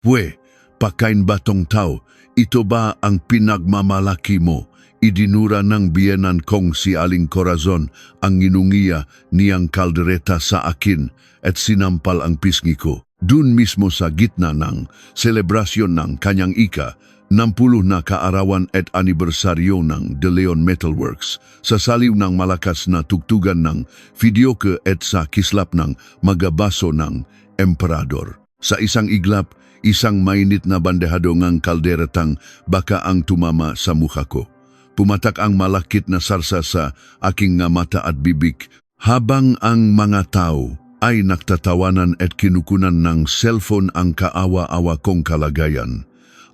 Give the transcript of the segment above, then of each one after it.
Pwe, pakain batong tao, ito ba ang pinagmamalaki mo? Idinura ng biyenan kong si Aling Corazon ang ginungiya niyang kaldereta sa akin at sinampal ang pisngi ko. Dun mismo sa gitna ng selebrasyon ng kanyang ika-60 na kaarawan at anibersaryo ng De Leon Metalworks, sa saliw ng malakas na tugtugan ng videoke at sa kislap ng magabaso ng emperador. Sa isang iglap, isang mainit na bandehado ng kalderetang baka ang tumama sa mukha ko. Pumatak ang malakit na sarsa sa aking nga mata at bibig, habang ang mga tao ay naktatawanan at kinukunan ng cellphone ang kaawa-awa kong kalagayan.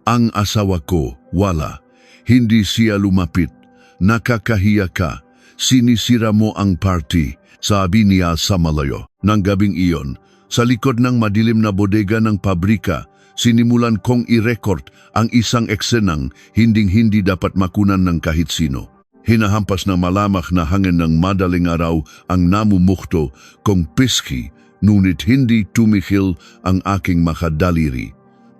Ang asawa ko, wala. Hindi siya lumapit. Nakakahiya ka. Sinisira mo ang party, sabi niya sa malayo. Nang gabing iyon, sa likod ng madilim na bodega ng pabrika, sinimulan kong i-record ang isang eksenang hinding-hindi dapat makunan ng kahit sino. Hinahampas na malamak na hangin ng madaling araw ang namumukto kong piski, ngunit hindi tumihil ang aking makadaliri.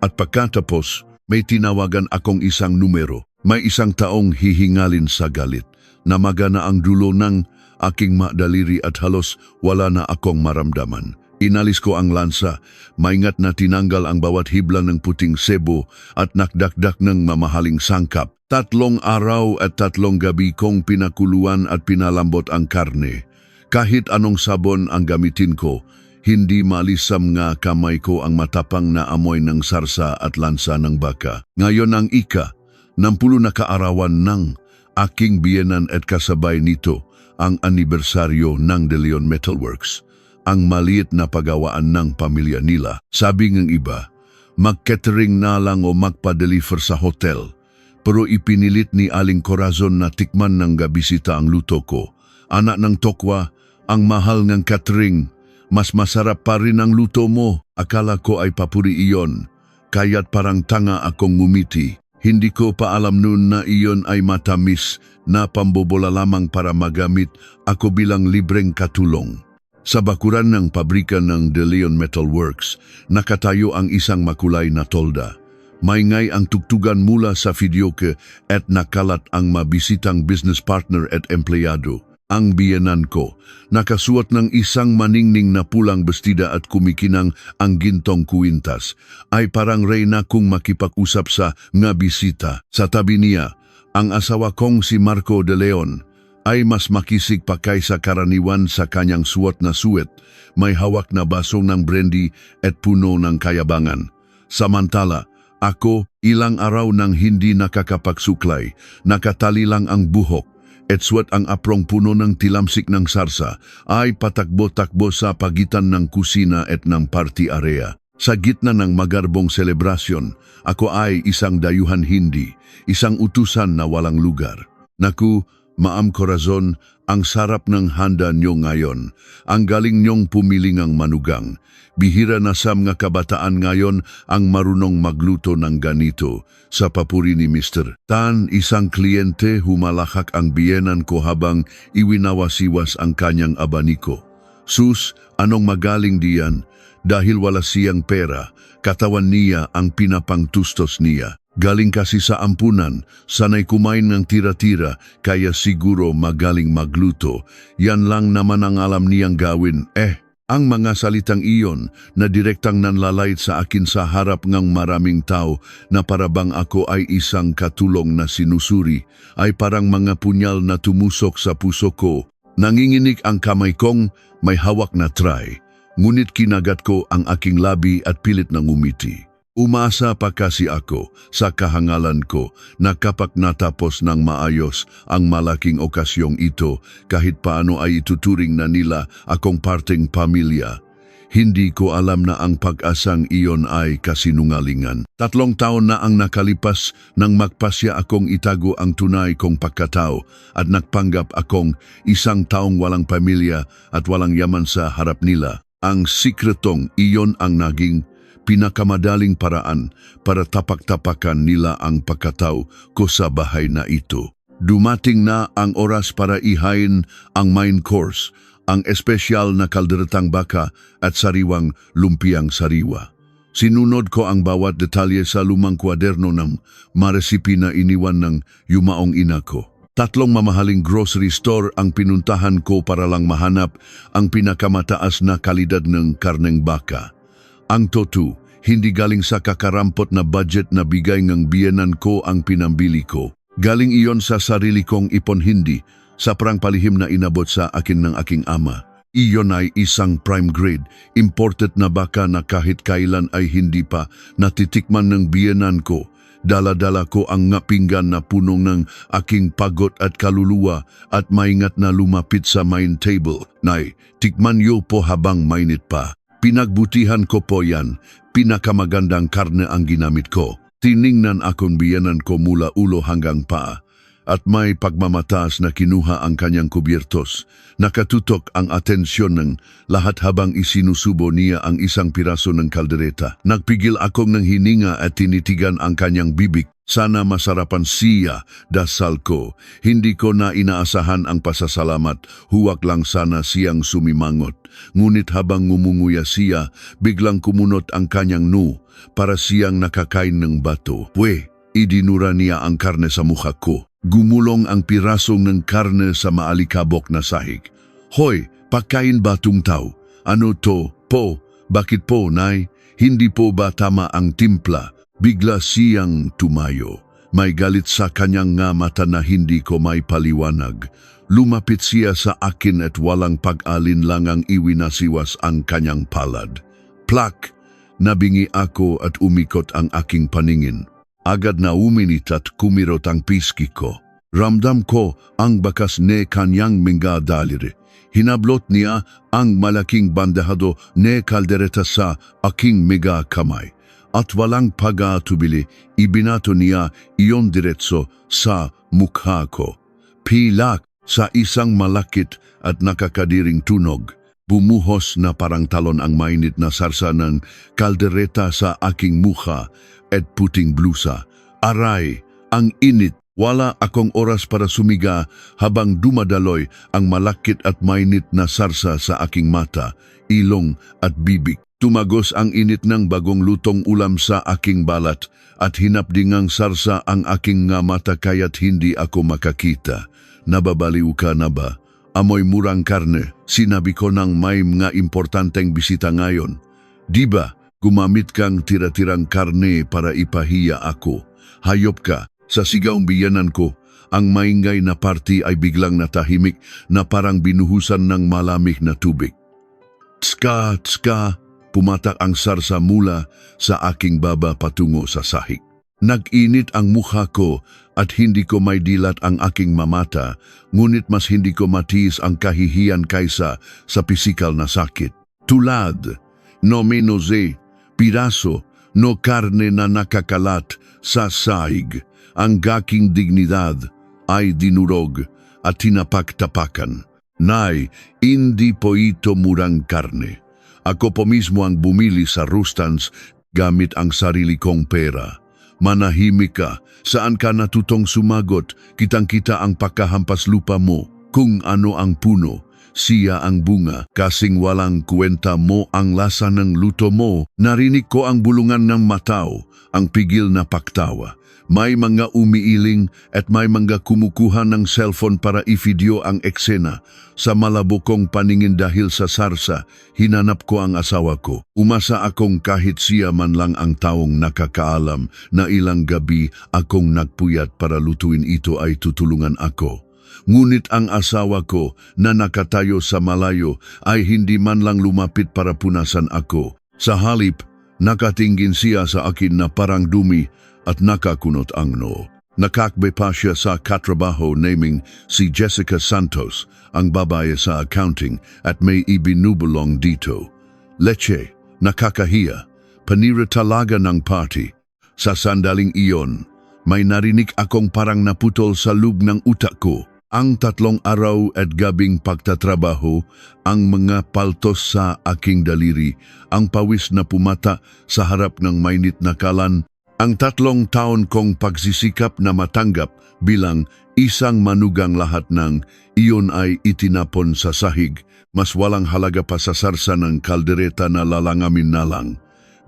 At pagkatapos, may tinawagan akong isang numero. May isang taong hihingalin sa galit. Namagana ang dulo ng aking madaliri at halos wala na akong maramdaman. Inalis ko ang lansa, maingat na tinanggal ang bawat hibla ng puting sebo at nakdakdak ng mamahaling sangkap. 3 araw at 3 gabi kong pinakuluan at pinalambot ang karne. Kahit anong sabon ang gamitin ko, hindi malisam nga kamay ko ang matapang na amoy ng sarsa at lansa ng baka. Ngayon ang ika-60 na kaarawan ng aking biyenan at kasabay nito ang anibersaryo ng De Leon Metalworks. Ang maliit na pagawaan ng pamilya nila. Sabi ng iba, mag-catering na lang o magpa-deliver sa hotel. Pero ipinilit ni Aling Corazon na tikman ng gabisita ang luto ko. Anak ng tokwa, ang mahal ng catering. Mas masarap pa rin ang luto mo. Akala ko ay papuri iyon. Kaya't parang tanga akong ngumiti. Hindi ko pa alam noon na iyon ay matamis na pambobola lamang para magamit ako bilang libreng katulong. Sa bakuran ng pabrika ng De Leon Metalworks, nakatayo ang isang makulay na tolda. Maingay ang tugtugan mula sa videoke at nakalat ang mabisitang business partner at empleyado. Ang biyenan ko, nakasuot ng isang maningning na pulang bestida at kumikinang ang gintong kuwintas, ay parang reyna kung makipag-usap sa nga bisita. Sa tabi niya, ang asawa kong si Marco De Leon, ay mas makisig pa kaysa karaniwan sa kanyang suot na suwet, may hawak na basong ng brandy at puno ng kayabangan. Samantala, ako, ilang araw nang hindi nakakapagsuklay, nakatali lang ang buhok, at suwat ang aprong puno ng tilamsik ng sarsa, ay patakbo-takbo sa pagitan ng kusina at ng party area. Sa gitna ng magarbong selebrasyon, ako ay isang dayuhan hindi, isang utusan na walang lugar. Naku, Ma'am Corazon, ang sarap ng handa niyo ngayon. Ang galing niyong pumilingang manugang. Bihira na sa mga kabataan ngayon ang marunong magluto ng ganito. Sa papuri ni Mr. Tan, isang kliyente, humalakak ang biyenan ko habang iwinawasiwas ang kanyang abaniko. Sus, anong magaling diyan? Dahil wala siyang pera, katawan niya ang pinapangtustos niya. Galing kasi sa ampunan, sanay kumain ng tira-tira, kaya siguro magaling magluto. Yan lang naman ang alam niyang gawin. Ang mga salitang iyon na direktang nanlalait sa akin sa harap ng maraming tao na parabang ako ay isang katulong na sinusuri, ay parang mga punyal na tumusok sa puso ko. Nanginginig ang kamay kong may hawak na tray, ngunit kinagat ko ang aking labi at pilit na ngumiti. Umasa pa kasi ako sa kahangalan ko na kapag natapos ng maayos ang malaking okasyong ito, kahit paano ay ituturing na nila akong parteng pamilya. Hindi ko alam na ang pag-asang iyon ay kasinungalingan. 3 taon na ang nakalipas nang magpasya akong itago ang tunay kong pagkatao at nagpanggap akong isang taong walang pamilya at walang yaman sa harap nila. Ang sikretong iyon ang naging pinakamadaling paraan para tapak-tapakan nila ang pagkatao ko sa bahay na ito. Dumating na ang oras para ihain ang main course, ang espesyal na kalderetang baka at sariwang lumpiang sariwa. Sinunod ko ang bawat detalye sa lumang kwaderno ng maresipi na iniwan ng yumaong ina ko. 3 mamahaling grocery store ang pinuntahan ko para lang mahanap ang pinakamataas na kalidad ng karneng baka. Ang totu, hindi galing sa kakarampot na budget na bigay ng biyenan ko ang pinambili ko. Galing iyon sa sarili kong ipon, hindi sa parang palihim na inabot sa akin ng aking ama. Iyon ay isang prime grade, imported na baka na kahit kailan ay hindi pa natitikman ng biyenan ko. Dala-dala ko ang ngapinggan na punong ng aking pagod at kaluluwa at maingat na lumapit sa main table. Nay, tikman niyo po habang mainit pa. Pinagbutihan ko po yan, pinakamagandang karne ang ginamit ko. Tiningnan akong biyenan ko mula ulo hanggang paa. At may pagmamataas na kinuha ang kanyang kubyertos. Nakatutok ang atensyon ng lahat habang isinusubo niya ang isang piraso ng kaldereta. Nagpigil akong ng hininga at tinitigan ang kanyang bibig. Sana masarapan siya, dasal ko. Hindi ko na inaasahan ang pasasalamat, huwag lang sana siyang sumimangot. Ngunit habang ngumunguya siya, biglang kumunot ang kanyang para siyang nakakain ng bato. Idinura niya ang karne sa mukha ko. Gumulong ang pirasong ng karne sa maalikabok na sahig. Hoy, pagkain ba tung tao? Ano to? Po, bakit po, nay? Hindi po ba tama ang timpla? Bigla siyang tumayo. May galit sa kanyang nga mata na hindi ko may paliwanag. Lumapit siya sa akin at walang pag-alinlangang iwinasiwas ang kanyang palad. Plak! Nabingi ako at umikot ang aking paningin. Agad na uminit at kumirot ang piski ko. Ramdam ko ang bakas ne kanyang mga daliri. Hinablot niya ang malaking bandahado ne kaldereta sa aking mga kamay. At walang pag-atubili, ibinato niya iyon diretso sa mukha ko. Pilak sa isang malakit at nakakadiring tunog. Bumuhos na parang talon ang mainit na sarsa ng kaldereta sa aking mukha at puting blusa. Aray, ang init. Wala akong oras para sumiga habang dumadaloy ang malakit at mainit na sarsa sa aking mata, ilong at bibig. Tumagos ang init ng bagong lutong ulam sa aking balat at hinapdingang sarsa ang aking nga mata kaya't hindi ako makakita. Nababaliw ka na ba? Amoy murang karne. Sinabi ko nang may mga importanteng bisita ngayon. Diba? Gumamit kang tira-tirang karne para ipahiya ako. Hayop ka. Sa sigaong biyanan ko, ang maingay na party ay biglang natahimik na parang binuhusan ng malamig na tubig. Tska, tska, pumatak ang sarsa mula sa aking baba patungo sa sahig. Nag-init ang mukha ko at hindi ko may dilat ang aking mamata, ngunit mas hindi ko matiis ang kahihiyan kaysa sa pisikal na sakit. Tulad, no menoze, piraso, no karne na nakakalat sa sahig, ang gaking dignidad ay dinurog at tinapak-tapakan. Nay, hindi po ito murang karne. Ako po mismo ang bumili sa Rustans gamit ang sarili kong pera. Manahimik ka, saan ka natutong sumagot, kitang-kita ang pagkahampas lupa mo. Kung ano ang puno, siya ang bunga, kasing walang kwenta mo ang lasa ng luto mo. Narinig ko ang bulungan ng mataw, ang pigil na paktawa. May mga umiiling at may mga kumukuha ng cellphone para i-video ang eksena. Sa malabo kong paningin dahil sa sarsa, hinanap ko ang asawa ko. Umasa akong kahit siya man lang ang taong nakakaalam na ilang gabi akong nagpuyat para lutuin ito ay tutulungan ako. Ngunit ang asawa ko na nakatayo sa malayo ay hindi man lang lumapit para punasan ako. Sa halip, nakatingin siya sa akin na parang dumi at nakakunot ang noo. Nakakbe pa siya sa katrabaho naming si Jessica Santos, ang babae sa accounting at may ibinubulong dito. Leche, nakakahiya, panira talaga ng party. Sa sandaling iyon, may narinig akong parang naputol sa loob ng utak ko. Ang 3 araw at gabing pagtatrabaho, ang mga paltos sa aking daliri, ang pawis na pumata sa harap ng mainit na kalan, ang 3 taon kong pagsisikap na matanggap bilang isang manugang lahat ng iyon ay itinapon sa sahig, mas walang halaga pa sa sarsa ng kaldereta na lalangamin na lang.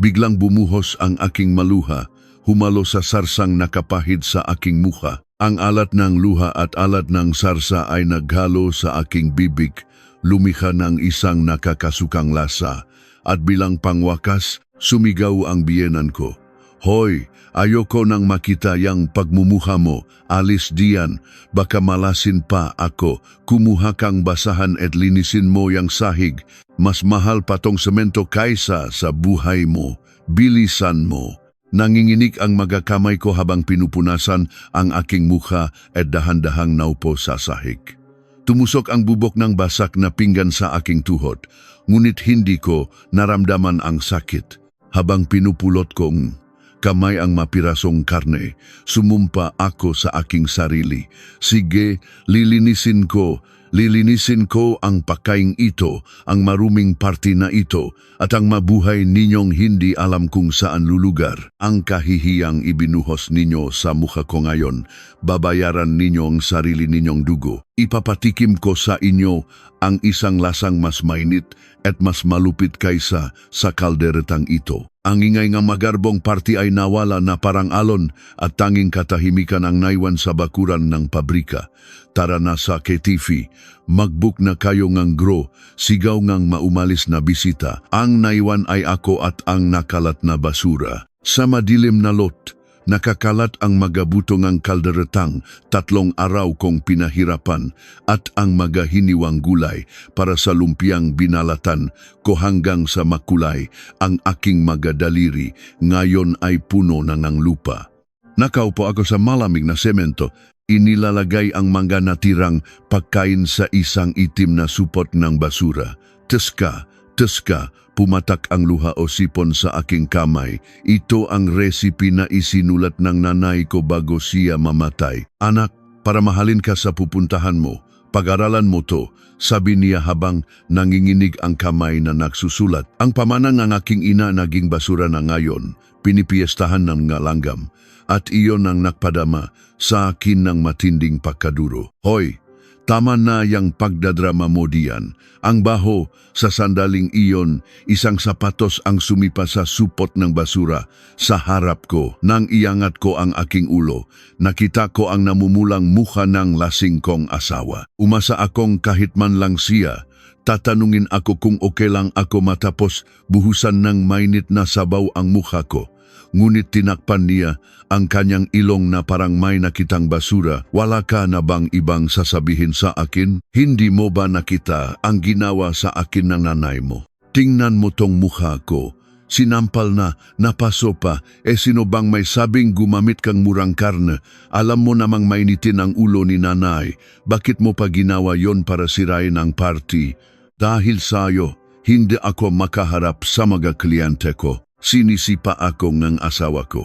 Biglang bumuhos ang aking maluha, humalo sa sarsang nakapahid sa aking mukha. Ang alat ng luha at alat ng sarsa ay naghalo sa aking bibig, lumikha ng isang nakakasukang lasa, at bilang pangwakas, sumigaw ang biyenan ko. Hoy, ayoko nang makita yang pagmumukha mo, alis diyan, baka malasin pa ako, kumuha kang basahan at linisin mo yang sahig, mas mahal pa tong semento kaysa sa buhay mo, bilisan mo. Nanginginig ang magakamay ko habang pinupunasan ang aking mukha at dahan-dahang naupo sa sahig. Tumusok ang bubok ng basak na pinggan sa aking tuhod, ngunit hindi ko naramdaman ang sakit. Habang pinupulot kong kamay ang mapirasong karne, sumumpa ako sa aking sarili. Sige, lilinisin ko ang pakaing ito, ang maruming party na ito, at ang mabuhay ninyong hindi alam kung saan lulugar. Ang kahihiyang ibinuhos ninyo sa mukha ko ngayon, babayaran ninyo ang sarili ninyong dugo. Ipapatikim ko sa inyo ang isang lasang mas mainit at mas malupit kaysa sa kalderetang ito. Ang ingay ng magarbong party ay nawala na parang alon at tanging katahimikan ang naiwan sa bakuran ng pabrika. Tara na sa KTV, magbook na kayo ngang gro, sigaw ngang maumalis na bisita. Ang naiwan ay ako at ang nakalat na basura. Sa madilim na lot, nakakalat ang magabutong ang kalderetang 3 araw kong pinahirapan at ang magahiniwang gulay para sa lumpiang binalatan ko hanggang sa makulay ang aking magadaliri ngayon ay puno na ng lupa. Nakaupo ako sa malamig na semento, inilalagay ang mga natirang pagkain sa isang itim na supot ng basura. Teska, pumatak ang luha o sipon sa aking kamay. Ito ang recipe na isinulat ng nanay ko bago siya mamatay. Anak, para mahalin ka sa pupuntahan mo, pag-aralan mo to, sabi niya habang nanginginig ang kamay na nagsusulat. Ang pamanang ng aking ina naging basura na ngayon, pinipiestahan ng langgam, at iyon ang nakpadama sa akin ng matinding pagkaduro. Hoy, tama na yang pagdadrama mo diyan. Ang baho, sa sandaling iyon, isang sapatos ang sumipa sa supot ng basura. Sa harap ko, nang iangat ko ang aking ulo, nakita ko ang namumulang mukha ng lasing kong asawa. Umasa akong kahit man lang siya, tatanungin ako kung okay lang ako matapos buhusan ng mainit na sabaw ang mukha ko. Ngunit tinakpan niya ang kanyang ilong na parang may nakitang basura. Wala ka na bang ibang sasabihin sa akin? Hindi mo ba nakita ang ginawa sa akin ng nanay mo? Tingnan mo tong mukha ko. Sinampal na, napaso pa. Sino bang may sabing gumamit kang murang karne? Alam mo namang mainitin ang ulo ni nanay. Bakit mo pa ginawa yon para sirain ang party? Dahil sa'yo, hindi ako makaharap sa mga kliyente ko. Sinisipa ako ng asawa ko.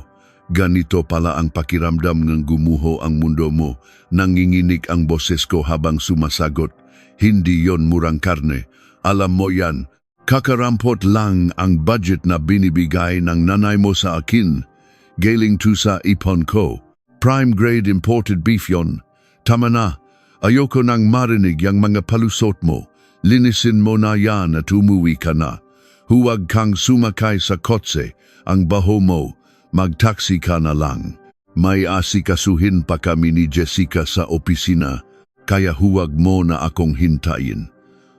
Ganito pala ang pakiramdam ng gumuho ang mundo mo. Nanginginig ang boses ko habang sumasagot. Hindi yon murang karne. Alam mo yan, kakarampot lang ang budget na binibigay ng nanay mo sa akin. Galing to sa ipon ko. Prime grade imported beef yon. Tama na, ayoko nang marinig yang mga palusot mo. Linisin mo na yan at umuwi ka na. Huwag kang sumakay sa kotse, ang baho mo, magtaksi ka na lang. May asikasuhin pa kami ni Jessica sa opisina, kaya huwag mo na akong hintayin.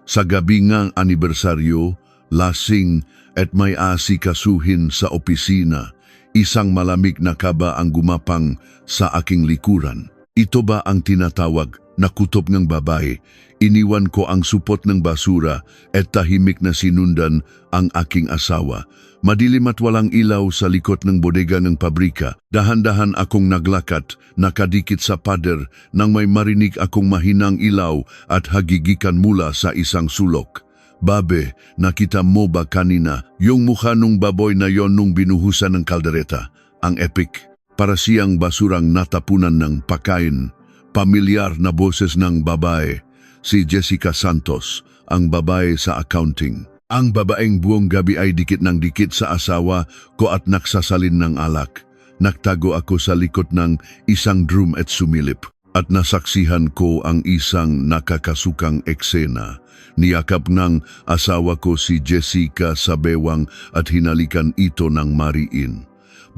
Sa gabi ngang anibersaryo, lasing at may asikasuhin sa opisina, isang malamig na kaba ang gumapang sa aking likuran. Ito ba ang tinatawag na kutob ng babae? Iniwan ko ang supot ng basura at tahimik na sinundan ang aking asawa. Madilim at walang ilaw sa likod ng bodega ng pabrika. Dahan-dahan akong naglakat, nakadikit sa pader nang may marinig akong mahinang ilaw at hagigikan mula sa isang sulok. Babe, nakita mo ba kanina yung mukha nung baboy na yon nung binuhusan ng kaldereta? Ang epic, para siyang basurang natapunan ng pagkain. Pamilyar na boses ng babae. Si Jessica Santos, ang babae sa accounting. Ang babaeng buong gabi ay dikit ng dikit sa asawa ko at naksasalin ng alak. Nagtago ako sa likod ng isang drum at sumilip. at nasaksihan ko ang isang nakakasukang eksena. Niyakap ng asawa ko si Jessica sa bewang at hinalikan ito ng mariin.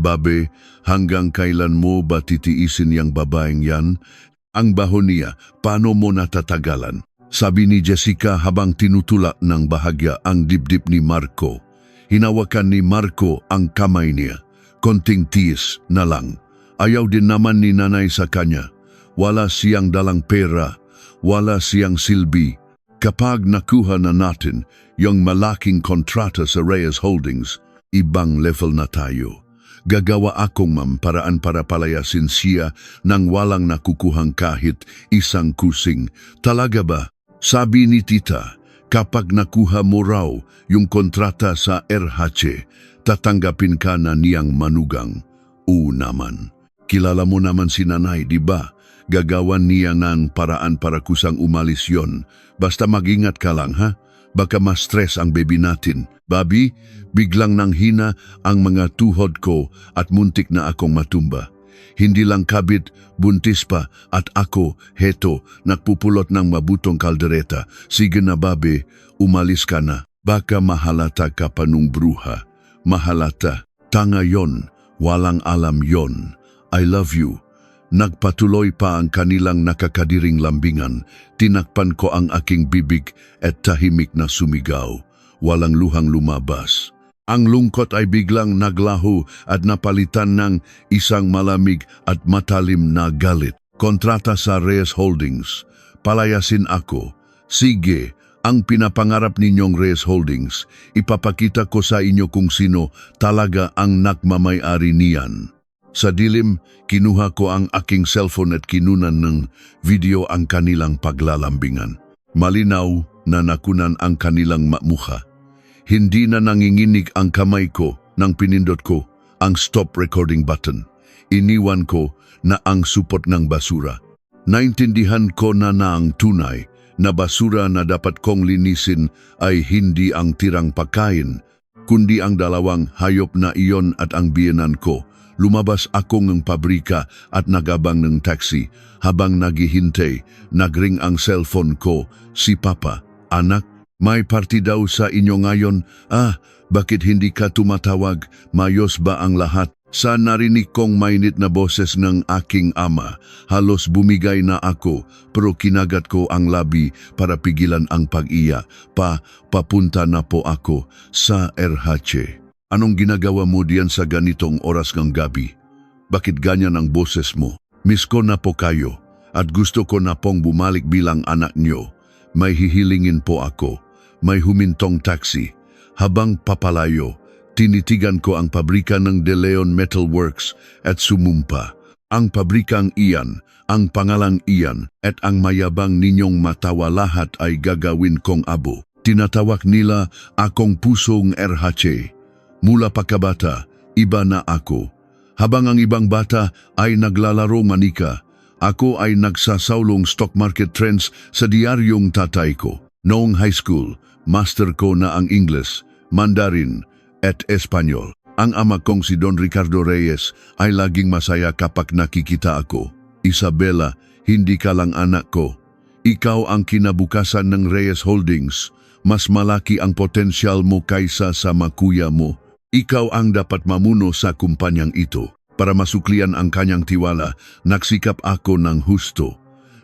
Babe, hanggang kailan mo ba titiisin yang babaeng yan? Ang baho niya, paano mo natatagalan? Sabi ni Jessica habang tinutulak ng bahagya ang dibdib ni Marco. Hinawakan ni Marco ang kamay niya. Konting tiis na lang. Ayaw din naman ni nanay sa kanya. Wala siyang dalang pera. Wala siyang silbi. Kapag nakuha na natin yung malaking kontrata sa Reyes Holdings, ibang level na tayo. Gagawa akong paraan para palayasin siya nang walang nakukuhang kahit isang kusing. Talaga ba? Sabi ni tita, kapag nakuha mo raw yung kontrata sa RHC, tatanggapin ka na niyang manugang. Oo naman. Kilala mo naman si nanay, di ba? Gagawan niya ng paraan para kusang umalis yon. Basta mag-ingat ka lang, ha? Baka ma-stress ang baby natin. Babi, biglang nanghina ang mga tuhod ko at muntik na akong matumba. Hindi lang kabit, buntis pa at ako, heto, nagpupulot ng mabutong kaldereta. Sige na babe, umalis ka na. Baka mahalata ka pa nung bruha. Mahalata. Tanga yon. Walang alam yon. I love you. Nagpatuloy pa ang kanilang nakakadiring lambingan. Tinakpan ko ang aking bibig at tahimik na sumigaw. Walang luhang lumabas. Ang lungkot ay biglang naglaho at napalitan ng isang malamig at matalim na galit. Kontrata sa Reyes Holdings. Palayasin ako. Sige, ang pinapangarap ninyong Reyes Holdings, ipapakita ko sa inyo kung sino talaga ang nagmamay-ari niyan. Sa dilim, kinuha ko ang aking cellphone at kinunan ng video ang kanilang paglalambingan. Malinaw na nakunan ang kanilang mukha. Hindi na nanginginig ang kamay ko nang pinindot ko ang stop recording button. Iniwan ko na ang supot ng basura. Naintindihan ko na ang tunay na basura na dapat kong linisin ay hindi ang tirang pagkain, kundi ang dalawang hayop na iyon at ang biyenan ko. Lumabas ako ng pabrika at nagabang ng taxi. Habang naghihintay, nagring ang cellphone ko. Si Papa, anak, may party daw sa inyo ngayon. Bakit hindi ka tumatawag? Mayos ba ang lahat? Sa narinig kong mainit na boses ng aking ama, halos bumigay na ako pero kinagat ko ang labi para pigilan ang pag-iya. Papunta na po ako sa RHC. Anong ginagawa mo diyan sa ganitong oras ng gabi? Bakit ganyan ang boses mo? Miss ko na po kayo at gusto ko na pong bumalik bilang anak nyo. May hihilingin po ako. May humintong taxi. Habang papalayo, tinitigan ko ang pabrika ng De Leon Metal Works at sumumpa. Ang pabrikang iyan, ang pangalang iyan at ang mayabang ninyong matawa lahat ay gagawin kong abo. Tinatawag nila akong pusong RHC. Mula pagkabata, iba na ako. Habang ang ibang bata ay naglalaro manika, ako ay nagsasaulong stock market trends sa diaryong tatay ko. Noong high school, master ko na ang Ingles, Mandarin at Espanyol. Ang ama kong si Don Ricardo Reyes ay laging masaya kapag nakikita ako. Isabela, hindi ka lang anak ko. Ikaw ang kinabukasan ng Reyes Holdings. Mas malaki ang potensyal mo kaysa sa makuya mo. Ikaw ang dapat mamuno sa kumpanyang ito. Para masuklian ang kanyang tiwala, nagsikap ako ng husto.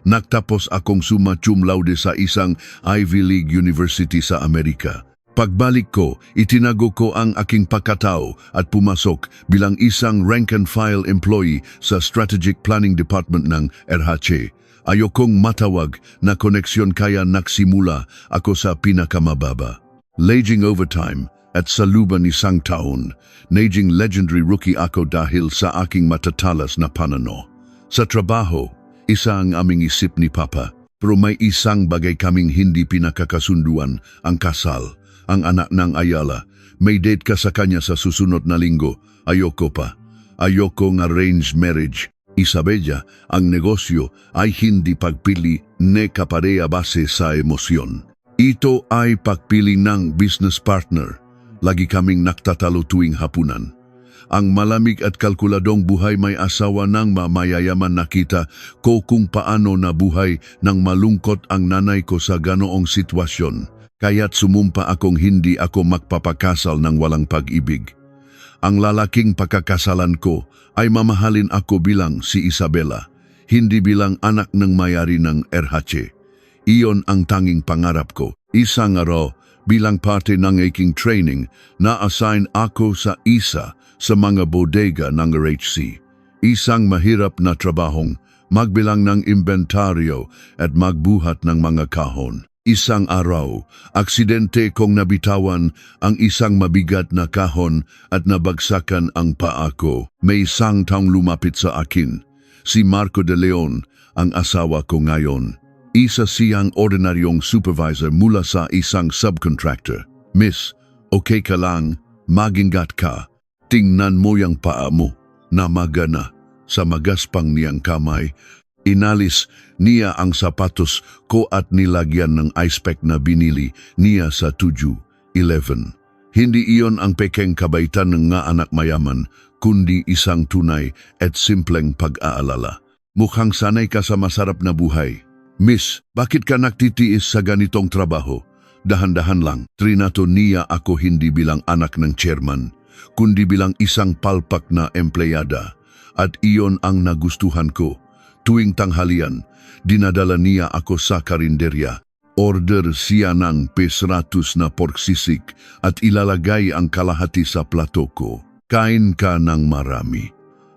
Nagtapos akong summa cum laude sa isang Ivy League University sa Amerika. Pagbalik ko, itinago ko ang aking pagkatao at pumasok bilang isang rank and file employee sa Strategic Planning Department ng RHC. Ayokong matawag na koneksyon kaya nagsimula ako sa pinakamababa. Laging overtime at sa luban isang taon, naging legendary rookie ako dahil sa aking matatalas na panano. Sa trabaho, isa ang aming isip ni Papa, pero may isang bagay kaming hindi pinakakasunduan, ang kasal. Ang anak ng Ayala, may date ka sa kanya sa susunod na linggo. Ayoko pa. Ayoko ng arranged marriage. Isabella, ang negosyo ay hindi pagpili ne kapareha base sa emosyon. Ito ay pagpili ng business partner. Lagi kaming nagtatalo tuwing hapunan. Ang malamig at kalkuladong buhay may asawa ng mamayayaman nakita ko kung paano nabuhay ng malungkot ang nanay ko sa ganoong sitwasyon. Kaya't sumumpa akong hindi ako magpapakasal ng walang pag-ibig. Ang lalaking pagkakasalan ko ay mamahalin ako bilang si Isabela, hindi bilang anak ng mayari ng RH. Iyon ang tanging pangarap ko. Isang araw, bilang parte ng aking training, na-assign ako sa isa sa mga bodega ng RHC. Isang mahirap na trabahong magbilang ng inventaryo at magbuhat ng mga kahon. Isang araw, aksidente kong nabitawan ang isang mabigat na kahon at nabagsakan ang paa ko. May isang taong lumapit sa akin, si Marco de Leon, ang asawa ko ngayon. Isa siyang ordinaryong supervisor mula sa isang subcontractor. Miss, okay ka lang, magingat ka. Tingnan mo yung paa mo, namaga na. Sa magaspang niyang kamay, inalis niya ang sapatos ko at nilagyan ng ice pack na binili niya sa 7-Eleven. Hindi iyon ang pekeng kabaitan ng nga anak mayaman, kundi isang tunay at simpleng pag-aalala. Mukhang sanay ka sa masarap na buhay. Miss, bakit ka nagtitiis sa ganitong trabaho? Dahan-dahan lang, trinato niya ako hindi bilang anak ng chairman, kundi bilang isang palpak na empleyada. At iyon ang nagustuhan ko. Tuwing tanghalian, dinadala niya ako sa karinderya. Order siya ng pesratus na pork sisig at ilalagay ang kalahati sa plato ko. Kain ka ng marami.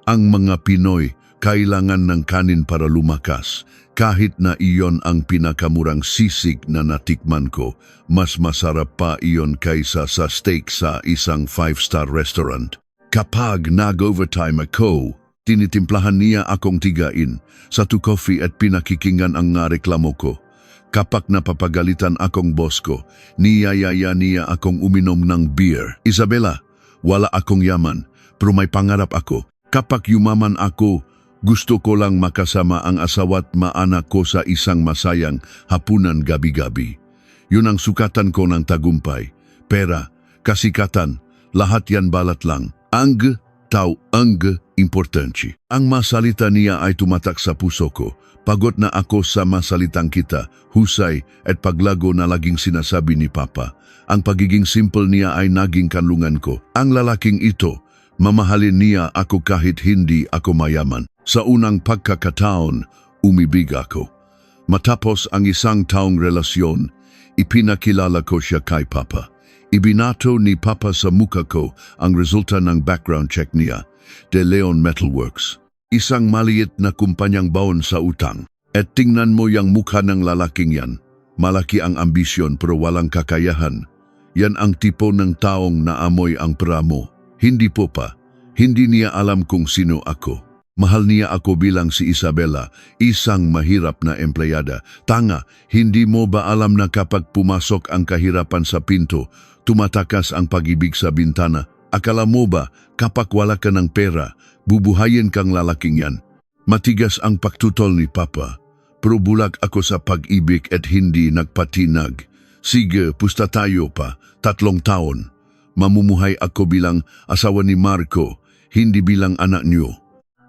Ang mga Pinoy kailangan ng kanin para lumakas. Kahit na iyon ang pinakamurang sisig na natikman ko, mas masarap pa iyon kaysa sa steak sa isang 5-star restaurant. Kapag nag-overtime ako, tinitimplahan niya akong tigain sa coffee at pinakikingan ang nga reklamo ko. Kapag napapagalitan akong boss ko, niyayaya niya akong uminom ng beer. Isabela, wala akong yaman, pero may pangarap ako. Kapag yumaman ako, gusto ko lang makasama ang asawa't maanak ko sa isang masayang hapunan gabi-gabi. Yun ang sukatan ko ng tagumpay. Pera, kasikatan, lahat yan balat lang. Ang importante. Ang masalita niya ay tumatak sa puso ko. Pagod na ako sa masalitang kita, husay at paglago na laging sinasabi ni Papa. Ang pagiging simple niya ay naging kanlungan ko. Ang lalaking ito, mamahalin niya ako kahit hindi ako mayaman. Sa unang pagkakataon, umibig ako. Matapos ang isang taong relasyon, ipinakilala ko siya kay Papa. Ibinato ni Papa sa mukha ko ang resulta ng background check niya, De Leon Metalworks. Isang maliit na kumpanyang baon sa utang. At tingnan mo yung mukha ng lalaking yan. Malaki ang ambisyon pero walang kakayahan. Yan ang tipo ng taong naamoy ang pera mo. Hindi po pa. Hindi niya alam kung sino ako. Mahal niya ako bilang si Isabela, isang mahirap na empleyada. Tanga, hindi mo ba alam na kapag pumasok ang kahirapan sa pinto, tumatakas ang pag-ibig sa bintana? Akala mo ba kapag wala ka ng pera, bubuhayin kang lalaking yan? Matigas ang pagtutol ni Papa, pero bulag ako sa pag-ibig at hindi nagpatinag. Sige, pusta tayo pa, 3 taon. Mamumuhay ako bilang asawa ni Marco, hindi bilang anak niyo.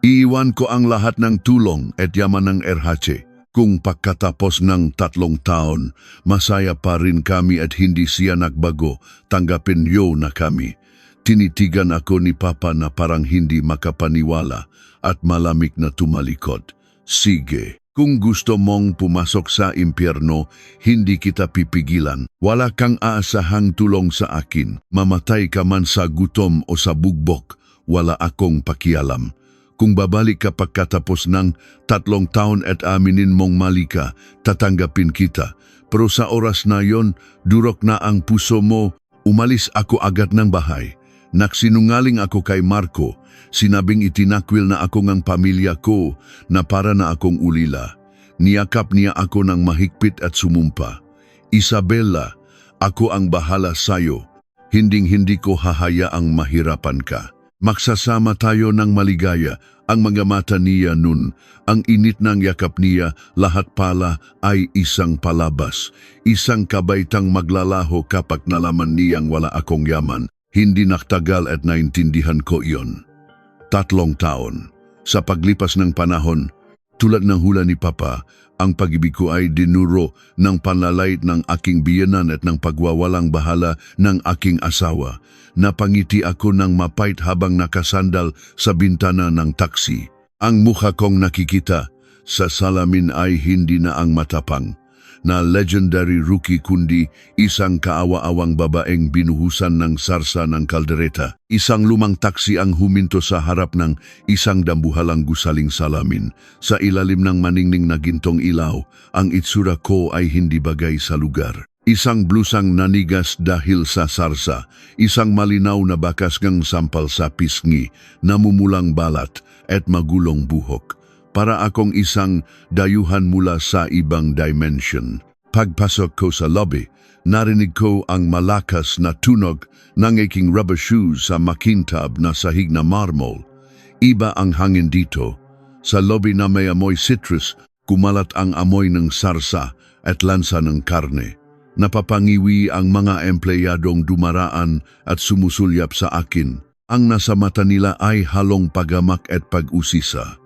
Iiwan ko ang lahat ng tulong at yaman ng RH. Kung pagkatapos ng 3 taon, masaya pa rin kami at hindi siya nagbago, tanggapin niyo na kami. Tinitigan ako ni Papa na parang hindi makapaniwala at malamig na tumalikod. Sige, kung gusto mong pumasok sa impyerno, hindi kita pipigilan. Wala kang aasahang tulong sa akin. Mamatay ka man sa gutom o sa bugbok, wala akong pakialam. Kung babalik ka pagkatapos ng 3 taon at aminin mong mali ka, tatanggapin kita. Pero sa oras na yon, durok na ang puso mo, umalis ako agad ng bahay. Nagsinungaling ako kay Marco, sinabing itinakwil na ako ng pamilya ko na para na akong ulila. Niyakap niya ako ng mahigpit at sumumpa. Isabela, ako ang bahala sa'yo. Hinding-hindi ko hahayaang mahirapan ka. Magsasama tayo ng maligaya. Ang mga mata niya nun, ang init ng yakap niya, lahat pala ay isang palabas. Isang kabaitang maglalaho kapag nalaman niyang wala akong yaman. Hindi naktagal at naintindihan ko iyon. 3 taon. Sa paglipas ng panahon, tulad ng hula ni Papa, ang pag-ibig ko ay dinuro ng panlalait ng aking biyenan at ng pagwawalang bahala ng aking asawa. Napangiti ako ng mapait habang nakasandal sa bintana ng taksi. Ang mukha kong nakikita sa salamin ay hindi na ang matapang na legendary rookie kundi isang kaawa-awang babaeng binuhusan ng sarsa ng kaldereta. Isang lumang taksi ang huminto sa harap ng isang dambuhalang gusaling salamin. Sa ilalim ng maningning na gintong ilaw, ang itsura ko ay hindi bagay sa lugar. Isang blusang nanigas dahil sa sarsa, isang malinaw na bakas ng sampal sa pisngi, namumulang balat at magulong buhok. Para akong isang dayuhan mula sa ibang dimension. Pagpasok ko sa lobby, narinig ko ang malakas na tunog ng aking rubber shoes sa makintab na sahig na marmol. Iba ang hangin dito. Sa lobby na may amoy citrus, kumalat ang amoy ng sarsa at lansa ng karne. Napapangiwi ang mga empleyadong dumaraan at sumusulyap sa akin. Ang nasa mata nila ay halong pagamak at pag-usisa.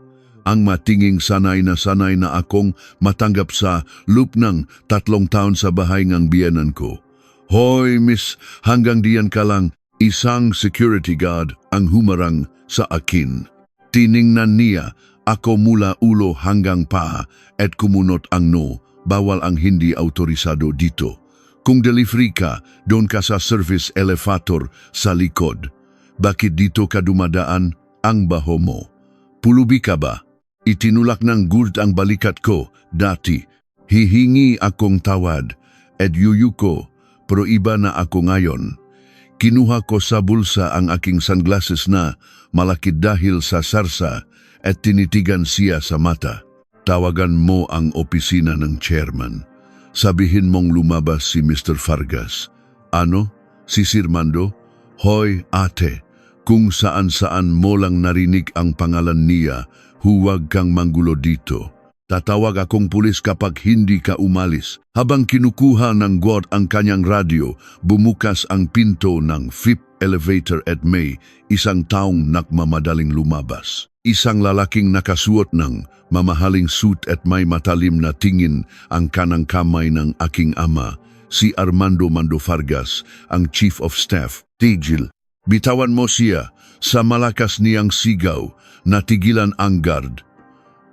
Ang matinging sanay na akong matanggap sa loop ng 3 taon sa bahay ng biyenan ko. Hoy, miss, hanggang diyan ka lang, isang security guard ang humarang sa akin. Tiningnan niya ako mula ulo hanggang paa at kumunot ang no, bawal ang hindi autorisado dito. Kung delivery ka, doon ka sa service elevator sa likod. Bakit dito ka dumadaan? Ang baho mo. Pulubi ka ba? Itinulak ng guard ang balikat ko dati. Hihingi akong tawad at yuyuko, pero iba na ako ngayon. Kinuha ko sa bulsa ang aking sunglasses na malaki dahil sa sarsa at tinitigan siya sa mata. Tawagan mo ang opisina ng chairman. Sabihin mong lumabas si Mr. Vargas. Ano? Si Sir Mando? Hoy ate, kung saan-saan mo lang narinig ang pangalan niya, huwag kang manggulo dito. Tatawag akong pulis kapag hindi ka umalis. Habang kinukuha ng guard ang kanyang radyo, bumukas ang pinto ng fifth elevator at may isang taong nakmamadaling lumabas. Isang lalaking nakasuot ng mamahaling suit at may matalim na tingin ang kanang kamay ng aking ama, si Armando Mando Vargas, ang Chief of Staff. Tigil, bitawan mo siya. Sa malakas niyang sigaw, natigilan ang guard.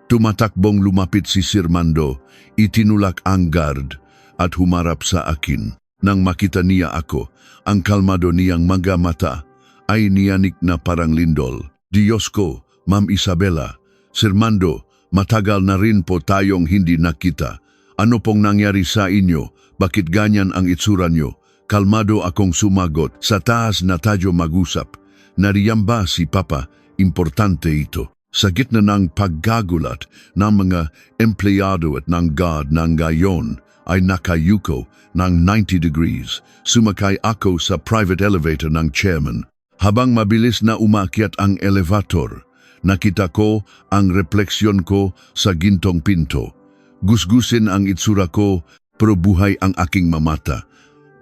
Tumatakbong lumapit si Sir Mando, itinulak ang guard at humarap sa akin. Nang makita niya ako, ang kalmado niyang mga mata ay niyanik na parang lindol. Diyos ko, Ma'am Isabela, Sir Mando, matagal na rin po tayong hindi nakita. Ano pong nangyari sa inyo? Bakit ganyan ang itsura nyo? Kalmado akong sumagot, sa taas na tayo mag-usap. Nariyam ba si Papa? Importante ito. Sa gitna ng paggagulat ng mga empleyado at ng guard ng gayon ay nakayuko ng 90 degrees. Sumakay ako sa private elevator ng chairman. Habang mabilis na umakyat ang elevator, nakita ko ang refleksyon ko sa gintong pinto. Gusgusin ang itsura ko, pero buhay ang aking mamata.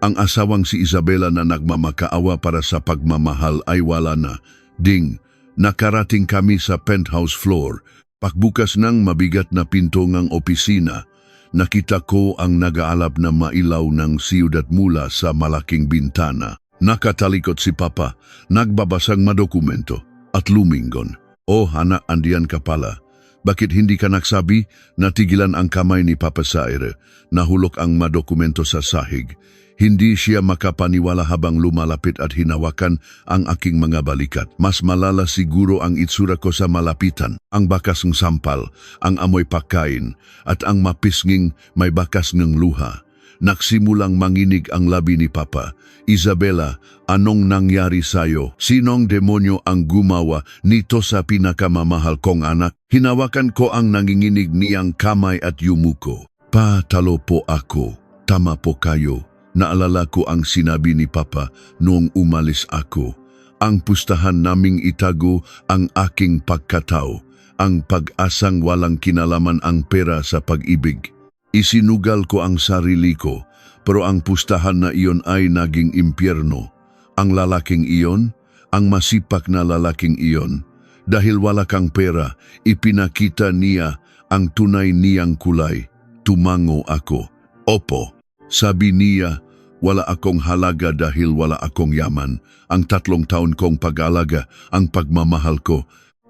Ang asawang si Isabela na nagmamakaawa para sa pagmamahal ay wala na. Ding, nakarating kami sa penthouse floor. Pagbukas ng mabigat na pinto ng opisina, nakita ko ang nag-aalab na mailaw ng siyudad mula sa malaking bintana. Nakatalikot si Papa, nagbabasang madokumento at lumingon. Oh, anak, andiyan ka pala. Bakit hindi ka nagsabi? Natigilan ang kamay ni Papa sa ere. Nahulog ang madokumento sa sahig. Hindi siya makapaniwala habang lumalapit at hinawakan ang aking mga balikat. Mas malala siguro ang itsura ko sa malapitan. Ang bakas ng sampal, ang amoy pagkain, at ang mapisnging may bakas ng luha. Nagsimulang manginig ang labi ni Papa. Isabela, anong nangyari sa'yo? Sinong demonyo ang gumawa nito sa pinakamamahal kong anak? Hinawakan ko ang nanginginig niyang kamay at yumuko. Patalo po ako. Tama po kayo. Naalala ko ang sinabi ni Papa noong umalis ako. Ang pustahan naming itago ang aking pagkatao, ang pag-asang walang kinalaman ang pera sa pag-ibig. Isinugal ko ang sarili ko, pero ang pustahan na iyon ay naging impyerno. ang lalaking iyon, ang masipak na lalaking iyon. Dahil wala kang pera, ipinakita niya ang tunay niyang kulay. Tumango ako. Opo, sabi niya, wala akong halaga dahil wala akong yaman. Ang 3 taon kong pag-alaga, ang pagmamahal ko.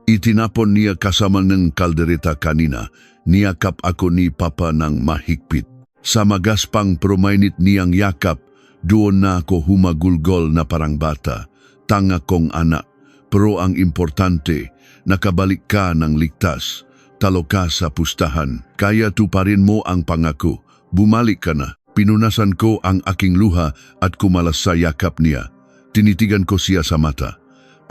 Itinapon niya kasama ng kaldereta kanina. Niyakap ako ni Papa ng mahigpit. Sa magaspang promainit niyang yakap, doon na ako humagulgol na parang bata. Tanga kong anak. Pero ang importante, nakabalik ka ng ligtas. Talo ka sa pustahan. Kaya tuparin mo ang pangako. Bumalik ka na. Pinunasan ko ang aking luha at kumalas sa yakap niya. Tinitigan ko siya sa mata.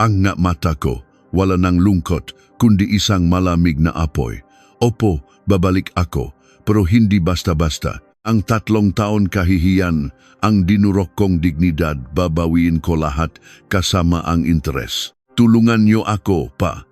Ang nga mata ko, wala ng lungkot, kundi isang malamig na apoy. Opo, babalik ako, pero hindi basta-basta. Ang 3 taon kahihiyan, ang dinurok kong dignidad, babawiin ko lahat kasama ang interes. Tulungan niyo ako, Pa.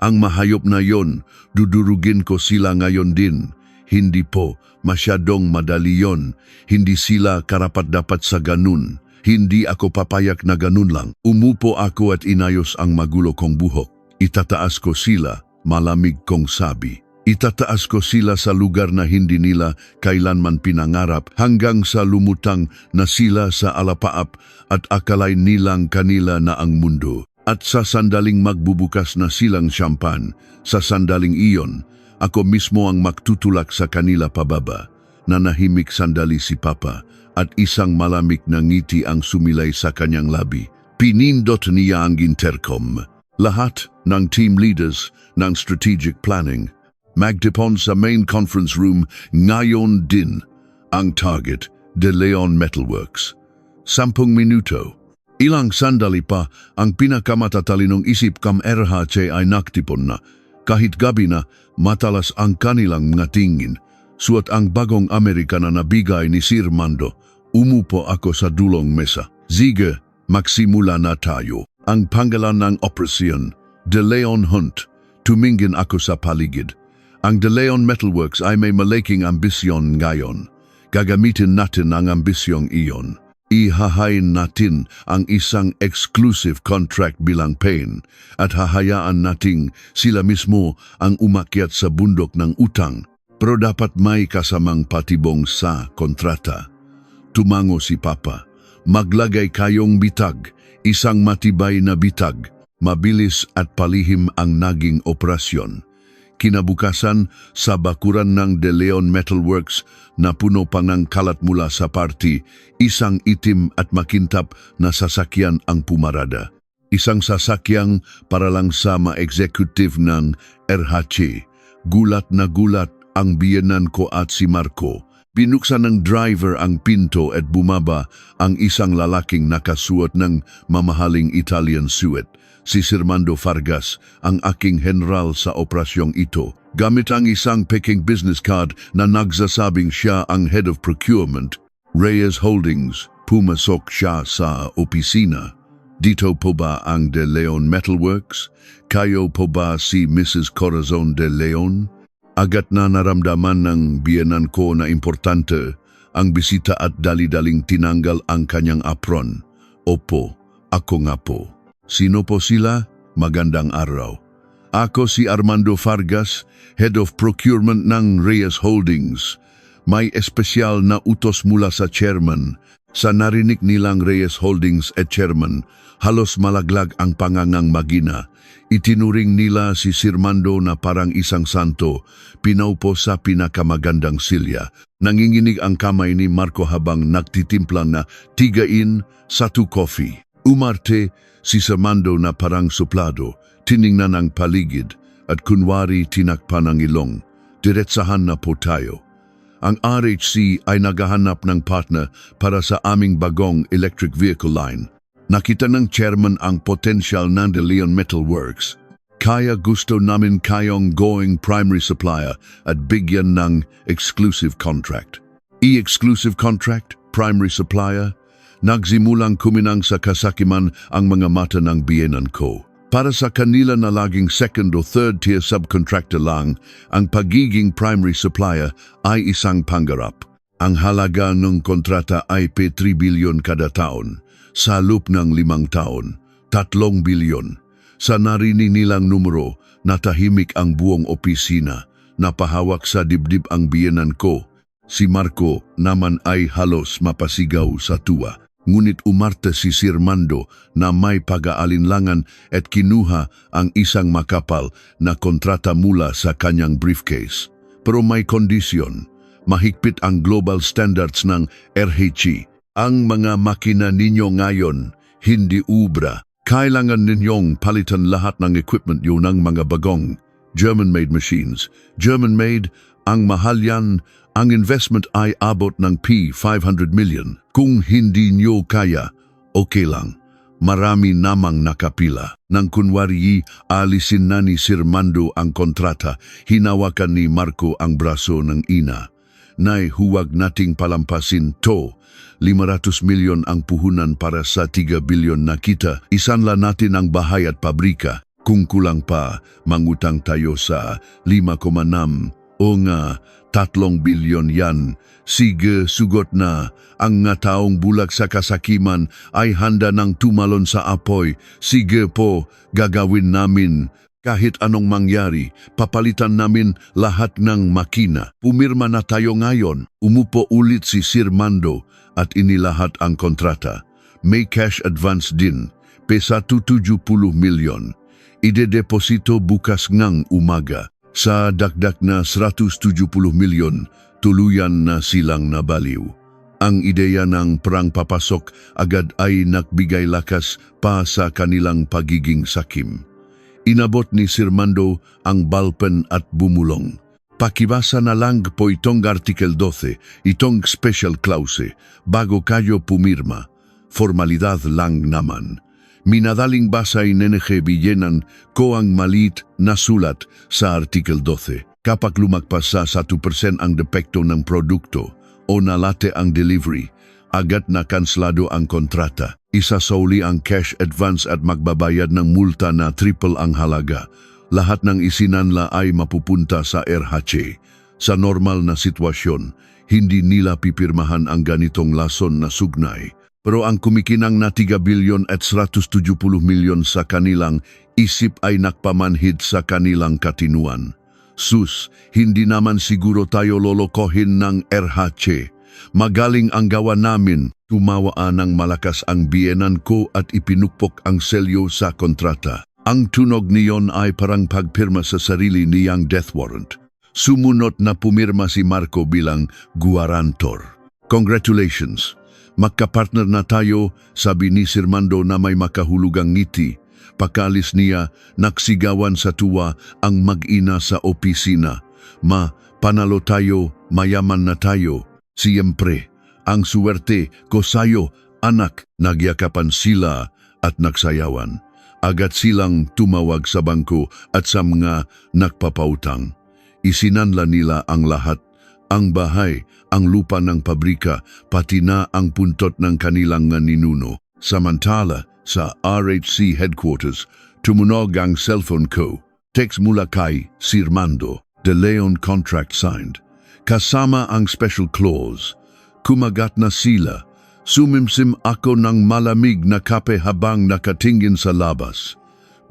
Ang mahayop na yon, dudurugin ko sila ngayon din. Hindi po, masyadong madali yon. Hindi sila karapat-dapat sa ganun. Hindi ako papayag na ganun lang. Umupo ako at inayos ang magulo kong buhok. Itataas ko sila, malamig kong sabi. Itataas ko sila sa lugar na hindi nila kailanman pinangarap hanggang sa lumutang na sila sa alapaap at akalay nilang kanila na ang mundo. At sa sandaling magbubukas na silang siyampan, sa sandaling iyon, ako mismo ang magtutulak sa kanila pababa. Nanahimik sandali si Papa at isang malamig na ngiti ang sumilay sa kanyang labi. Pinindot niya ang intercom. Lahat ng team leaders ng strategic planning magdipon sa main conference room ngayon din. Ang target, De Leon Metalworks. 10 minuto. Ilang sandali pa, ang pinakamatalinong isip kam RHC ay naktipon na. Kahit gabi na, matalas ang kanilang mga tingin. Suot ang bagong Amerika na nabigay ni Sir Mando. Umupo ako sa dulong mesa. Sige, magsimula na tayo. Ang pangalan ng operasyon, De Leon Hunt. Tumingin ako sa paligid. Ang De Leon Metalworks ay may malaking ambisyon ngayon. Gagamitin natin ang ambisyong iyon. Ihahain natin ang isang exclusive contract bilang pain at hahayaan nating sila mismo ang umakyat sa bundok ng utang. Pero dapat may kasamang patibong sa kontrata. Tumango si Papa. Maglagay kayong bitag, isang matibay na bitag. Mabilis at palihim ang naging operasyon. Kinabukasan, sa bakuran ng De Leon Metalworks na puno pang ng kalat mula sa party, isang itim at makintab na sasakyan ang pumarada. Isang sasakyang para lang sa ma-executive ng RHC. Gulat na gulat ang biyenan ko at si Marco. Binuksan ng driver ang pinto at bumaba ang isang lalaking nakasuot ng mamahaling Italian suit. Si Sermando Vargas, ang aking general sa operasyong ito. Gamit ang isang peking business card na nagsasabing siya ang head of procurement, Reyes Holdings, pumasok siya sa opisina. Dito po ba ang De Leon Metalworks? Kayo po ba si Mrs. Corazon De Leon? Agad na naramdaman ng biyenan ko na importante ang bisita at dali-daling tinanggal ang kanyang apron. Opo, ako nga po. Sino po sila? Magandang araw. Ako si Armando Vargas, Head of Procurement ng Reyes Holdings. May espesyal na utos mula sa chairman. Sa narinig nilang Reyes Holdings at chairman, halos malaglag ang pangangang magina. Itinuring nila si Sirmando na parang isang santo, pinaupo sa pinakamagandang silya. Nanginginig ang kamay ni Marco habang nagtitimplang na tigain sa 2 coffee. Umarte si Sirmando na parang suplado, tiningnan ang paligid at kunwari tinakpan ang ilong. Diretsahan na po tayo. Ang RHC ay naghahanap ng partner para sa aming bagong electric vehicle line. Nakita ng chairman ang potential ng De Leon Metalworks. Kaya gusto namin kayong going primary supplier at bigyan ng exclusive contract. E-exclusive contract, primary supplier, nagsimulang kuminang sa kasakiman ang mga mata ng biyenan ko. Para sa kanila na laging second o third tier subcontractor lang, ang pagiging primary supplier ay isang pangarap. Ang halaga ng kontrata ay 3 bilyon kada taon. Sa loob ng 5 taon, 3 bilyon. Sa narinig nilang numero, natahimik ang buong opisina. Napahawak sa dibdib ang biyenan ko. Si Marco naman ay halos mapasigaw sa tuwa. Ngunit umarte si Sir Mando na may pag-aalinlangan at kinuha ang isang makapal na kontrata mula sa kanyang briefcase. Pero may kondisyon. Mahigpit ang global standards ng RHE. Ang mga makina ninyo ngayon, hindi ubra. Kailangan ninyong palitan lahat ng equipment yun ng mga bagong German-made machines. German-made, ang mahal yan. Ang investment ay abot ng P500 million. Kung hindi nyo kaya, okay lang. Marami namang nakapila. Nang kunwari alisin na ni Sir Mando ang kontrata, hinawakan ni Marco ang braso ng ina. Nay, huwag nating palampasin to. 500 milyon ang puhunan para sa 3 bilyon na kita. Isanla natin ang bahay at pabrika. Kung kulang pa, mangutang tayo sa 5,6. O nga, 3 bilyon yan. Sige, sugot na. Ang nga taong bulag sa kasakiman ay handa ng tumalon sa apoy. Sige po, gagawin namin. Kahit anong mangyari, papalitan namin lahat ng makina. Pumirma na tayo ngayon. Umupo ulit si Sir Mando at inilahat ang kontrata. May cash advance din, pesa 70 milyon. Idedeposito bukas ngang umaga. Sa dagdag na 170 milyon, tuluyan na silang nabaliw. Ang ideya ng perang papasok agad ay nagbigay lakas pa sa kanilang pagiging sakim. Inabot ni Sir Mando ang ballpen at bumulong. Pakibasa na lang po itong Article 12, itong special clause, bago kayo pumirma. Formalidad lang naman. Minadaling basay NNG Biyenan ko ang malit na sulat sa Article 12. Kapag lumagpas sa 1% ang depekto ng produkto o nalate ang delivery, agad na kanslado ang kontrata. Isasauli ang cash advance at magbabayad ng multa na triple ang halaga. Lahat ng isinanla ay mapupunta sa RHC. Sa normal na sitwasyon, hindi nila pipirmahan ang ganitong lason na sugnay. Pero ang kumikinang na 3 bilyon at 170 milyon sa kanilang isip ay nakpamanhid sa kanilang katinuan. Sus, hindi naman siguro tayo lolokohin ng RHC. Magaling ang gawa namin. Tumawaan ng malakas ang biyenan ko at ipinukpok ang selyo sa kontrata. Ang tunog niyon ay parang pagpirma sa sarili niyang death warrant. Sumunod na pumirma si Marco bilang guarantor. Congratulations! Magkapartner na tayo, sabi ni Sir Mando na may makahulugang ngiti. Pagkalis niya, naksigawan sa tuwa ang mag-ina sa opisina. Ma, panalo tayo, mayaman na tayo. Siyempre, ang suwerte ko sayo, anak. Nagyakapan sila at nagsayawan. Agad silang tumawag sa bangko at sa mga nagpapautang. Isinanla nila ang lahat. Ang bahay, ang lupa ng pabrika, pati na ang puntot ng kanilang ninuno. Samantala, sa RHC headquarters, tumunog ang cellphone ko. Text mula kay Sir Mando. De Leon contract signed. Kasama ang special clause. Kumagat na sila. Sumimsim ako ng malamig na kape habang nakatingin sa labas.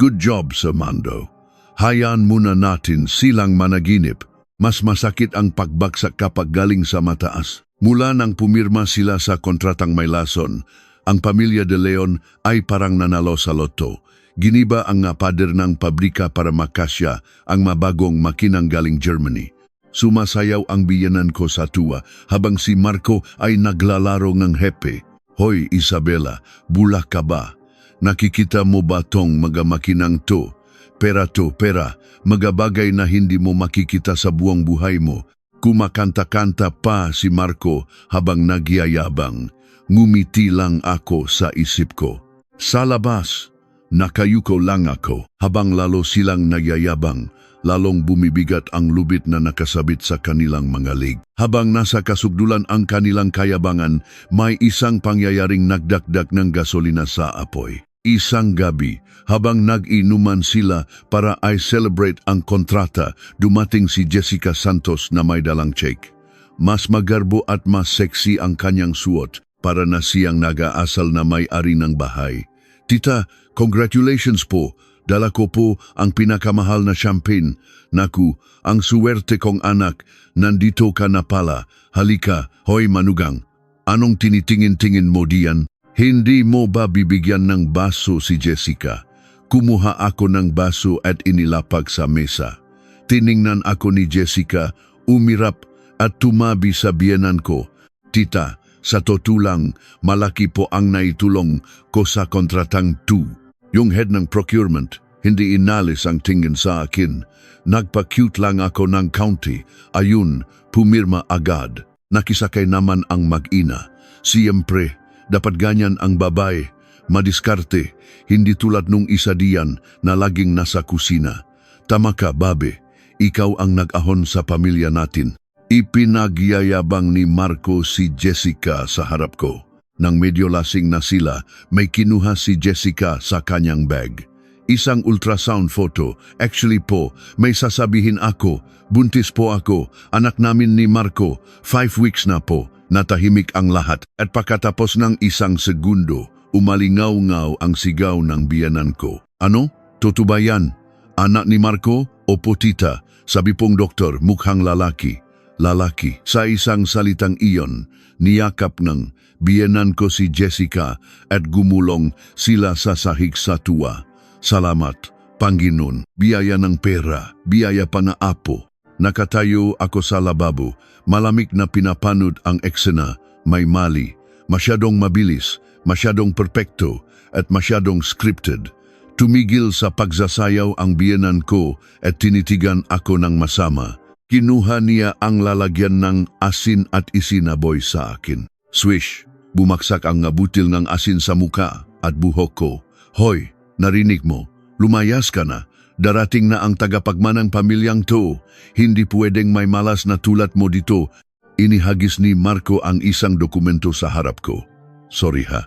Good job, Sir Mando. Hayaan muna natin silang managinip. Mas masakit ang pagbagsak kapag galing sa mataas. Mula nang pumirma sila sa kontratang may lason, ang pamilya de Leon ay parang nanalo sa loto. Giniba ang pader ng pabrika para makasya ang mabagong makinang galing Germany. Sumasayaw ang biyanan ko sa tuwa habang si Marco ay naglalaro ng hepe. Hoy Isabela, bulak ka ba? Nakikita mo ba tong mga makinang to? Pera to, pera, magabagay na hindi mo makikita sa buong buhay mo. Kumakanta-kanta pa si Marco habang nagyayabang. Ngumiti lang ako sa isip ko. Sa labas, nakayuko lang ako habang lalo silang nagyayabang. Lalong bumibigat ang lubid na nakasabit sa kanilang mga lig. Habang nasa kasugdulan ang kanilang kayabangan, may isang pangyayaring nagdakdak ng gasolina sa apoy. Isang gabi, habang nag-inuman sila para ay celebrate ang kontrata, dumating si Jessica Santos na may dalang check. Mas magarbo at mas sexy ang kanyang suot. para na siyang nag-aasal na may-ari ng bahay. Tita, congratulations po. Dala ko po ang pinakamahal na champagne. Naku, ang suwerte kong anak. Nandito ka na pala. Halika, hoy manugang. Anong tinitingin-tingin mo diyan? Hindi mo ba bibigyan ng baso si Jessica? Kumuha ako ng baso at inilapag sa mesa. Tiningnan ako ni Jessica, umirap at tumabi sa biyenan ko. Tita, sa totoo lang, malaki po ang naitulong ko sa kontratang 2. Yung head ng procurement, hindi inalis ang tingin sa akin. Nagpa-cute lang ako ng county. Ayun, pumirma agad. Nakisakay naman ang mag-ina. Siyempre, dapat ganyan ang babae. Madiskarte, hindi tulad nung isa diyan na laging nasa kusina. Tama ka, babe. Ikaw ang nag-ahon sa pamilya natin. Ipinagyayabang ni Marco si Jessica sa harap ko. Nang medyo lasing na sila, may kinuha si Jessica sa kanyang bag. Isang ultrasound photo. Actually po, may sasabihin ako. Buntis po ako. Anak namin ni Marco. 5 weeks na po. Natahimik ang lahat. At pagkatapos ng isang segundo, umalingaw-ngaw ang sigaw ng biyanan ko. Ano? Totoo ba yan? Anak ni Marco? Opo tita. Sabi pong doktor, mukhang lalaki. Lalaki. Sa isang salitang iyon, niyakap ng biyenan ko si Jessica at gumulong sila sa sahig sa tuwa. Salamat, Panginoon. Biyaya ng pera, biyaya pa na apo. Nakatayo ako sa lababo. Malamig na pinapanood ang eksena. May mali. Masyadong mabilis, masyadong perpekto, at masyadong scripted. Tumigil sa pagsasayaw ang biyenan ko at tinitigan ako ng masama. Kinuha niya ang lalagyan ng asin at isinaboy sa akin. Swish, bumaksak ang butil ng asin sa muka at buhok ko. Hoy, narinig mo, lumayas ka na. Darating na ang tagapagmanang pamilyang to. Hindi pwedeng may malas na tulad mo dito. Inihagis ni Marco ang isang dokumento sa harap ko. Sorry ha.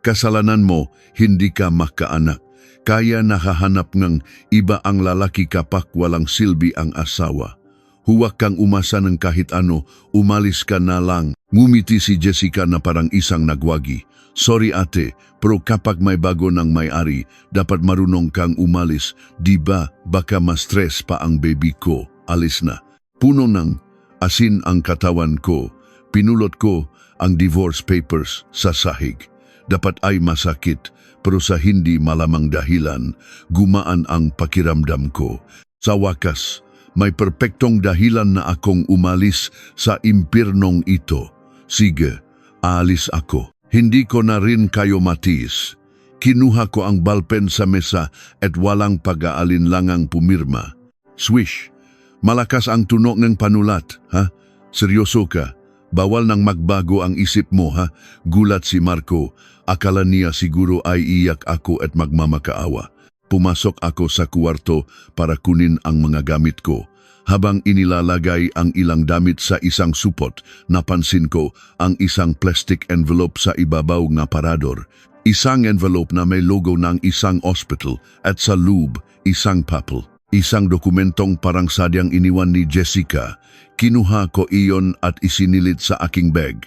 Kasalanan mo, hindi ka makaanak. Kaya nakahanap ng iba ang lalaki kapak walang silbi ang asawa. Huwag kang umasa ng kahit ano, umalis ka na lang. Ngumiti si Jessica na parang isang nagwagi. Sorry ate, pero kapag may bago ng may-ari, dapat marunong kang umalis. Diba baka ma-stress pa ang baby ko. Alis na. Puno ng asin ang katawan ko. Pinulot ko ang divorce papers sa sahig. Dapat ay masakit, pero sa hindi malamang dahilan, gumaan ang pakiramdam ko. Sa wakas, may perpektong dahilan na akong umalis sa impyernong ito. Sige, aalis ako. Hindi ko na rin kayo matiis. Kinuha ko ang balpen sa mesa at walang pag-aalinlangang pumirma. Swish, malakas ang tunog ng panulat, ha? Seryoso ka? Bawal nang magbago ang isip mo, ha? Gulat si Marco. Akala niya siguro ay iyak ako at magmamakaawa. Pumasok ako sa kwarto para kunin ang mga gamit ko. Habang inilalagay ang ilang damit sa isang supot, napansin ko ang isang plastic envelope sa ibabaw ng aparador. Isang envelope na may logo ng isang hospital at sa loob, isang papel. Isang dokumentong parang sadyang iniwan ni Jessica. Kinuha ko iyon at isinilit sa aking bag.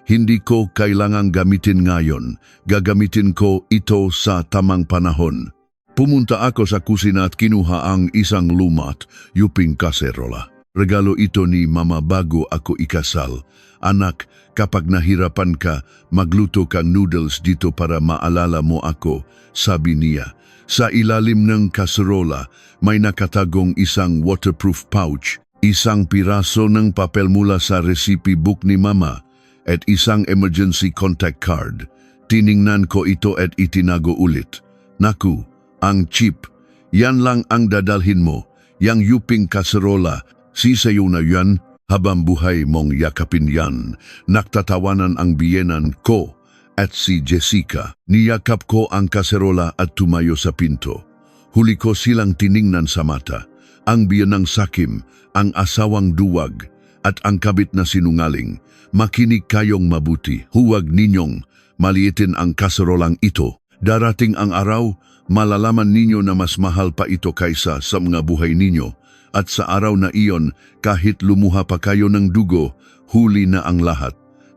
Hindi ko kailangang gamitin ngayon. Gagamitin ko ito sa tamang panahon. Pumunta ako sa kusina at kinuha ang isang lumat, yuping kaserola. Regalo ito ni Mama bago ako ikasal. Anak, kapag nahirapan ka, magluto kang noodles dito para maalala mo ako, sabi niya. Sa ilalim ng kaserola, may nakatagong isang waterproof pouch, isang piraso ng papel mula sa recipe book ni Mama, at isang emergency contact card. Tiningnan ko ito at itinago ulit. Naku, ang cheap. Yan lang ang dadalhin mo. Yang yuping kaserola, sisayo na yan, habang buhay mong yakapin yan. Naktatawanan ang biyenan ko at si Jessica. Niyakap ko ang kaserola at tumayo sa pinto. Huli ko silang tiningnan sa mata. Ang biyenang sakim, ang asawang duwag, at ang kabit na sinungaling. Makinig kayong mabuti. Huwag ninyong maliitin ang kaserolang ito. Darating ang araw, malalaman ninyo na mas mahal pa ito kaysa sa mga buhay ninyo. At sa araw na iyon, kahit lumuha pa kayo ng dugo, huli na ang lahat.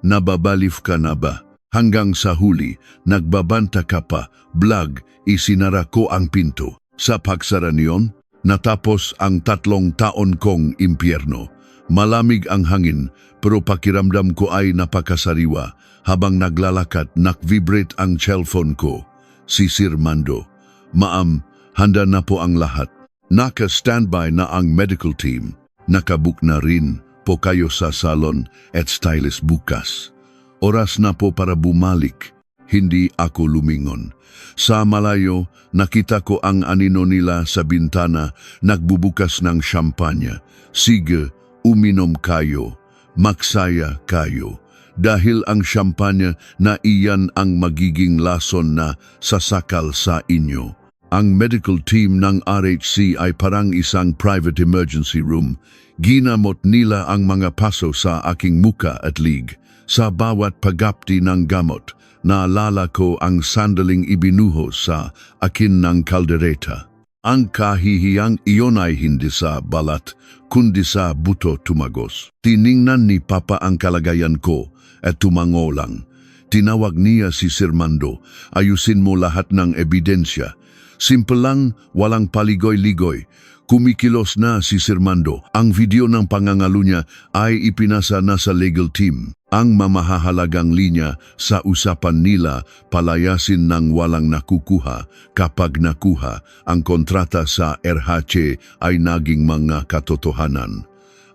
nababalif ka na ba? Hanggang sa huli, nagbabanta ka pa, blag, isinara ko ang pinto. Sa pagsara niyon, natapos ang 3 taon kong impyerno. Malamig ang hangin, pero pakiramdam ko ay napakasariwa. Habang naglalakad, nakvibrate ang cellphone ko. Si Sir Mando. Ma'am, handa na po ang lahat. Naka-standby na ang medical team. Nakabook na rin po kayo sa salon at stylist bukas. Oras na po para bumalik. Hindi ako lumingon. Sa malayo, nakita ko ang anino nila sa bintana, nagbubukas ng champagne. Sige, uminom kayo. Magsaya kayo. Dahil ang champagne na iyan ang magiging lason na sasakal sa inyo. Ang medical team ng RHC ay parang isang private emergency room. Ginamot nila ang mga paso sa aking muka at lig. Sa bawat pagapti ng gamot, naalala ko ang sandaling ibinuho sa akin ng kaldereta. Ang kahihiyang iyon ay hindi sa balat, kundi sa buto tumagos. Tiningnan ni Papa ang kalagayan ko at tumango lang. Tinawag niya si Sir Mando, ayusin mo lahat ng ebidensya. Simple lang, walang paligoy-ligoy. Kumikilos na si Sir Mando. Ang video ng pangangalo niya ay ipinasa na sa legal team. Ang mamahahalagang linya sa usapan nila palayasin ng walang nakukuha. Kapag nakuha, ang kontrata sa RHC ay naging mga katotohanan.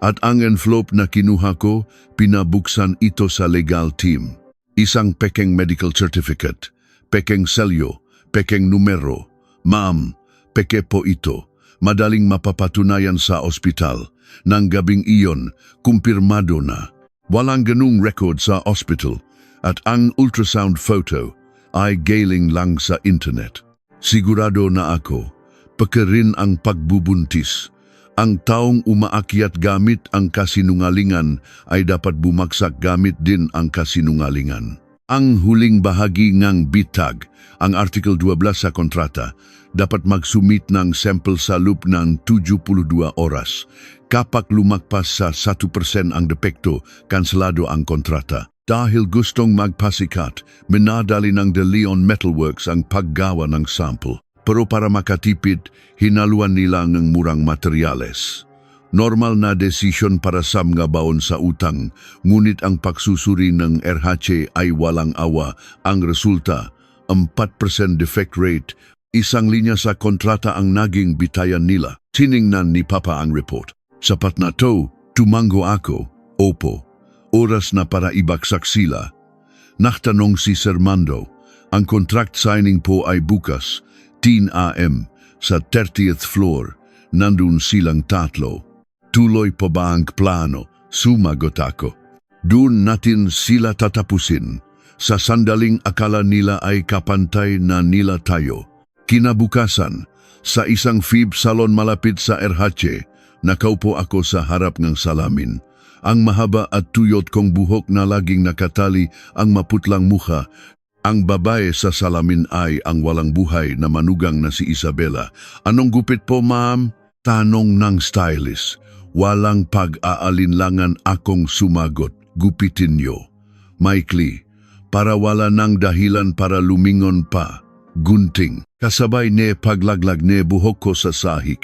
At ang envelope na kinuha ko, pinabuksan ito sa legal team. Isang pekeng medical certificate, pekeng selyo, pekeng numero. Ma'am, peke po ito. Madaling mapapatunayan sa ospital. Nang gabing iyon, kumpirmado na. Walang ganung record sa ospital at ang ultrasound photo ay galing lang sa internet. Sigurado na ako, peke rin ang pagbubuntis. Ang taong umaakyat gamit ang kasinungalingan ay dapat bumagsak gamit din ang kasinungalingan. Ang huling bahagi ng bitag, ang Article 12 sa kontrata, dapat magsumit ng sample sa loob ng 72 oras. Kapag lumagpas sa 1% ang depekto, kanselado ang kontrata. Dahil gustong magpasikat, minadali ng De Leon Metalworks ang paggawa ng sample. Pero para makatipid, hinaluan nila ng murang materyales. Normal na desisyon para sa mga baon sa utang, ngunit ang pagsusuri ng RHC ay walang awa. Ang resulta, 4% defect rate, isang linya sa kontrata ang naging bitayan nila. Tiningnan ni Papa ang report. Sapat na to, tumango ako. Opo, oras na para ibaksak sila. Naktanong si Sir Mando, ang contract signing po ay bukas, 10 AM, sa 30th floor. Nandun silang tatlo. Tuloy pa ba ang plano? Sumagot ako. Doon natin sila tatapusin. Sa sandaling akala nila ay kapantay na nila tayo. Kinabukasan, sa isang FIB salon malapit sa RHC, nakaupo ako sa harap ng salamin. Ang mahaba at tuyot kong buhok na laging nakatali ang maputlang mukha. Ang babae sa salamin ay ang walang buhay na manugang na si Isabela. Anong gupit po, ma'am? Tanong ng stylist. Walang pag-aalinlangan akong sumagot. Gupitin niyo. Maikli, para wala nang dahilan para lumingon pa. Gunting. Kasabay ne paglaglag ne buhok ko sa sahig.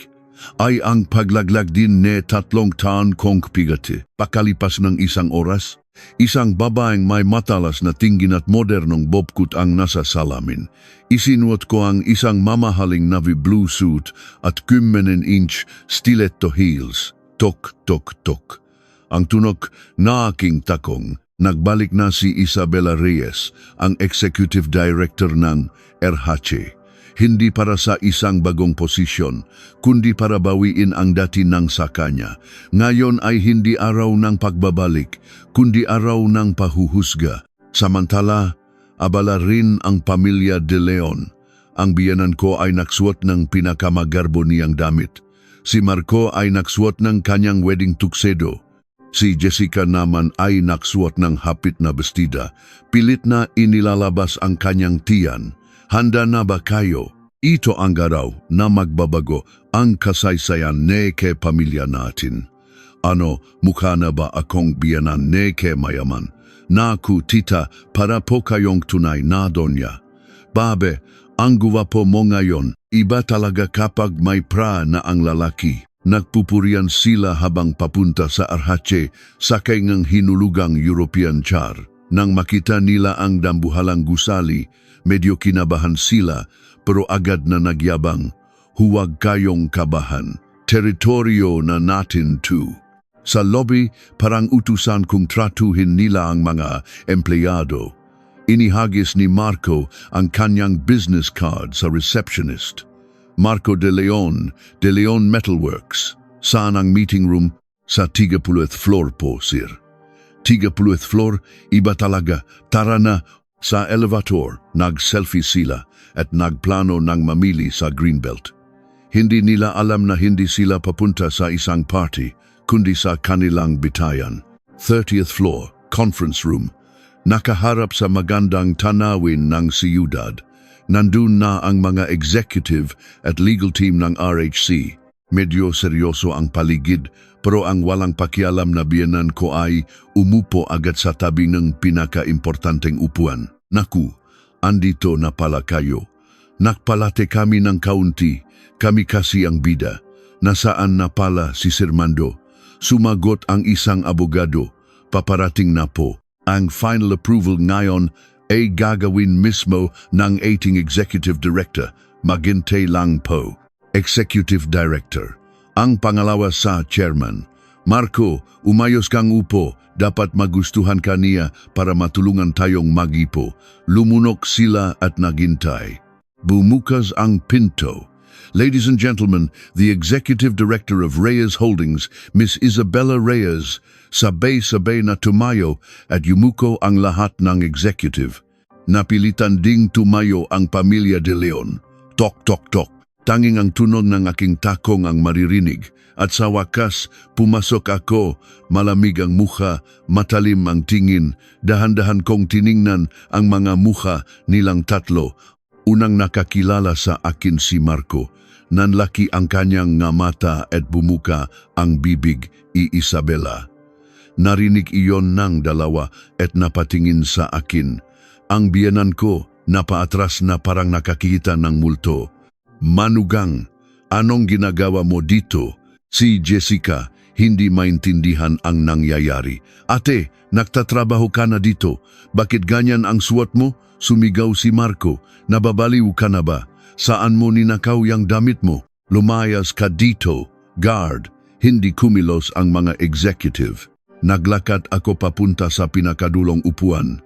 Ay ang paglaglag din ne 3 taon kong pigati. Pakalipas ng isang oras, isang babaeng may matalas na tingin at modernong bobkut ang nasa salamin. Isinuot ko ang isang mamahaling navy blue suit at 10-inch stiletto heels. Tok, tok, tok. Ang tunog na aking takong, nagbalik na si Isabela Reyes, ang executive director ng RHC. Hindi para sa isang bagong posisyon, kundi para bawiin ang dati ng sa kanya. Ngayon ay hindi araw ng pagbabalik, kundi araw ng pahuhusga. Samantala, abala rin ang pamilya De Leon. Ang biyanan ko ay naksuot ng pinakamagarbo niyang damit. Si Marco ay naksuot ng kanyang wedding tuxedo. Si Jessica naman ay naksuot ng hapit na bestida. Pilit na inilalabas ang kanyang tiyan. Handa na ba kayo? Ito ang araw na magbabago ang kasaysayan ne ke pamilya natin. Ano, mukha na ba akong biyanan ne ke mayaman? Naku, tita, para po kayong tunay na donya. Babe, ang guwapo mo ngayon. Iba talaga kapag may pra na ang lalaki. Nagpupurian sila habang papunta sa Arhache, sakay ng hinulugang European char. Nang makita nila ang dambuhalang gusali, medyo kinabahan sila, pero agad na nagyabang. Huwag kayong kabahan. Teritoryo na natin too. Sa lobby, parang utusan kung tratuhin nila ang mga empleyado. Inihagis ni Marco ang kanyang business card sa receptionist. Marco de Leon Metalworks. Saan ang meeting room? Sa 30th floor po, sir. 30th floor, iba talaga. Tara na. Sa elevator, nag-selfie sila at nagplano ng mamili sa Greenbelt. Hindi nila alam na hindi sila papunta sa isang party, kundi sa kanilang bitayan. 30th floor, conference room. Nakaharap sa magandang tanawin ng siyudad. Nandun na ang mga executive at legal team ng RHC. Medyo seryoso ang paligid, pero ang walang pakialam na biyenan ko ay umupo agad sa tabi ng pinaka-importanteng upuan. Naku, andito na pala kayo. Nakpalate kami ng kaunti, kami kasi ang bida. Nasaan na pala si Sir Mando? Sumagot ang isang abogado. Paparating na po. Ang final approval ngayon ay gagawin mismo ng acting executive director, maghintay lang po. Executive Director. Ang pangalawa sa chairman. Marco, umayos kang upo. Dapat magustuhan ka niya para matulungan tayong magipo. Lumunok sila at naghintay. Bumukas ang pinto. Ladies and gentlemen, the Executive Director of Reyes Holdings, Miss Isabella Reyes, sabay-sabay na tumayo at yumuko ang lahat ng executive. Napilitan ding tumayo ang pamilya de Leon. Tok, tok, tok. Tanging ang tunog ng aking takong ang maririnig. At sa wakas, pumasok ako, malamig ang mukha, matalim ang tingin. Dahan-dahan kong tiningnan ang mga mukha nilang tatlo. Unang nakakilala sa akin si Marco. Nanlaki ang kanyang nga mata at bumuka ang bibig Isabela. Narinig iyon ng dalawa at napatingin sa akin. Ang biyanan ko napaatras na parang nakakita ng multo. Manugang, anong ginagawa mo dito? Si Jessica hindi maintindihan ang nangyayari. Ate, nagtatrabaho ka na dito. Bakit ganyan ang suot mo? Sumigaw si Marco. Nababaliw ka na ba? Saan mo ninakaw yung damit mo? Lumayas ka dito. Guard, hindi kumilos ang mga executive. Naglakad ako papunta sa pinakadulong upuan.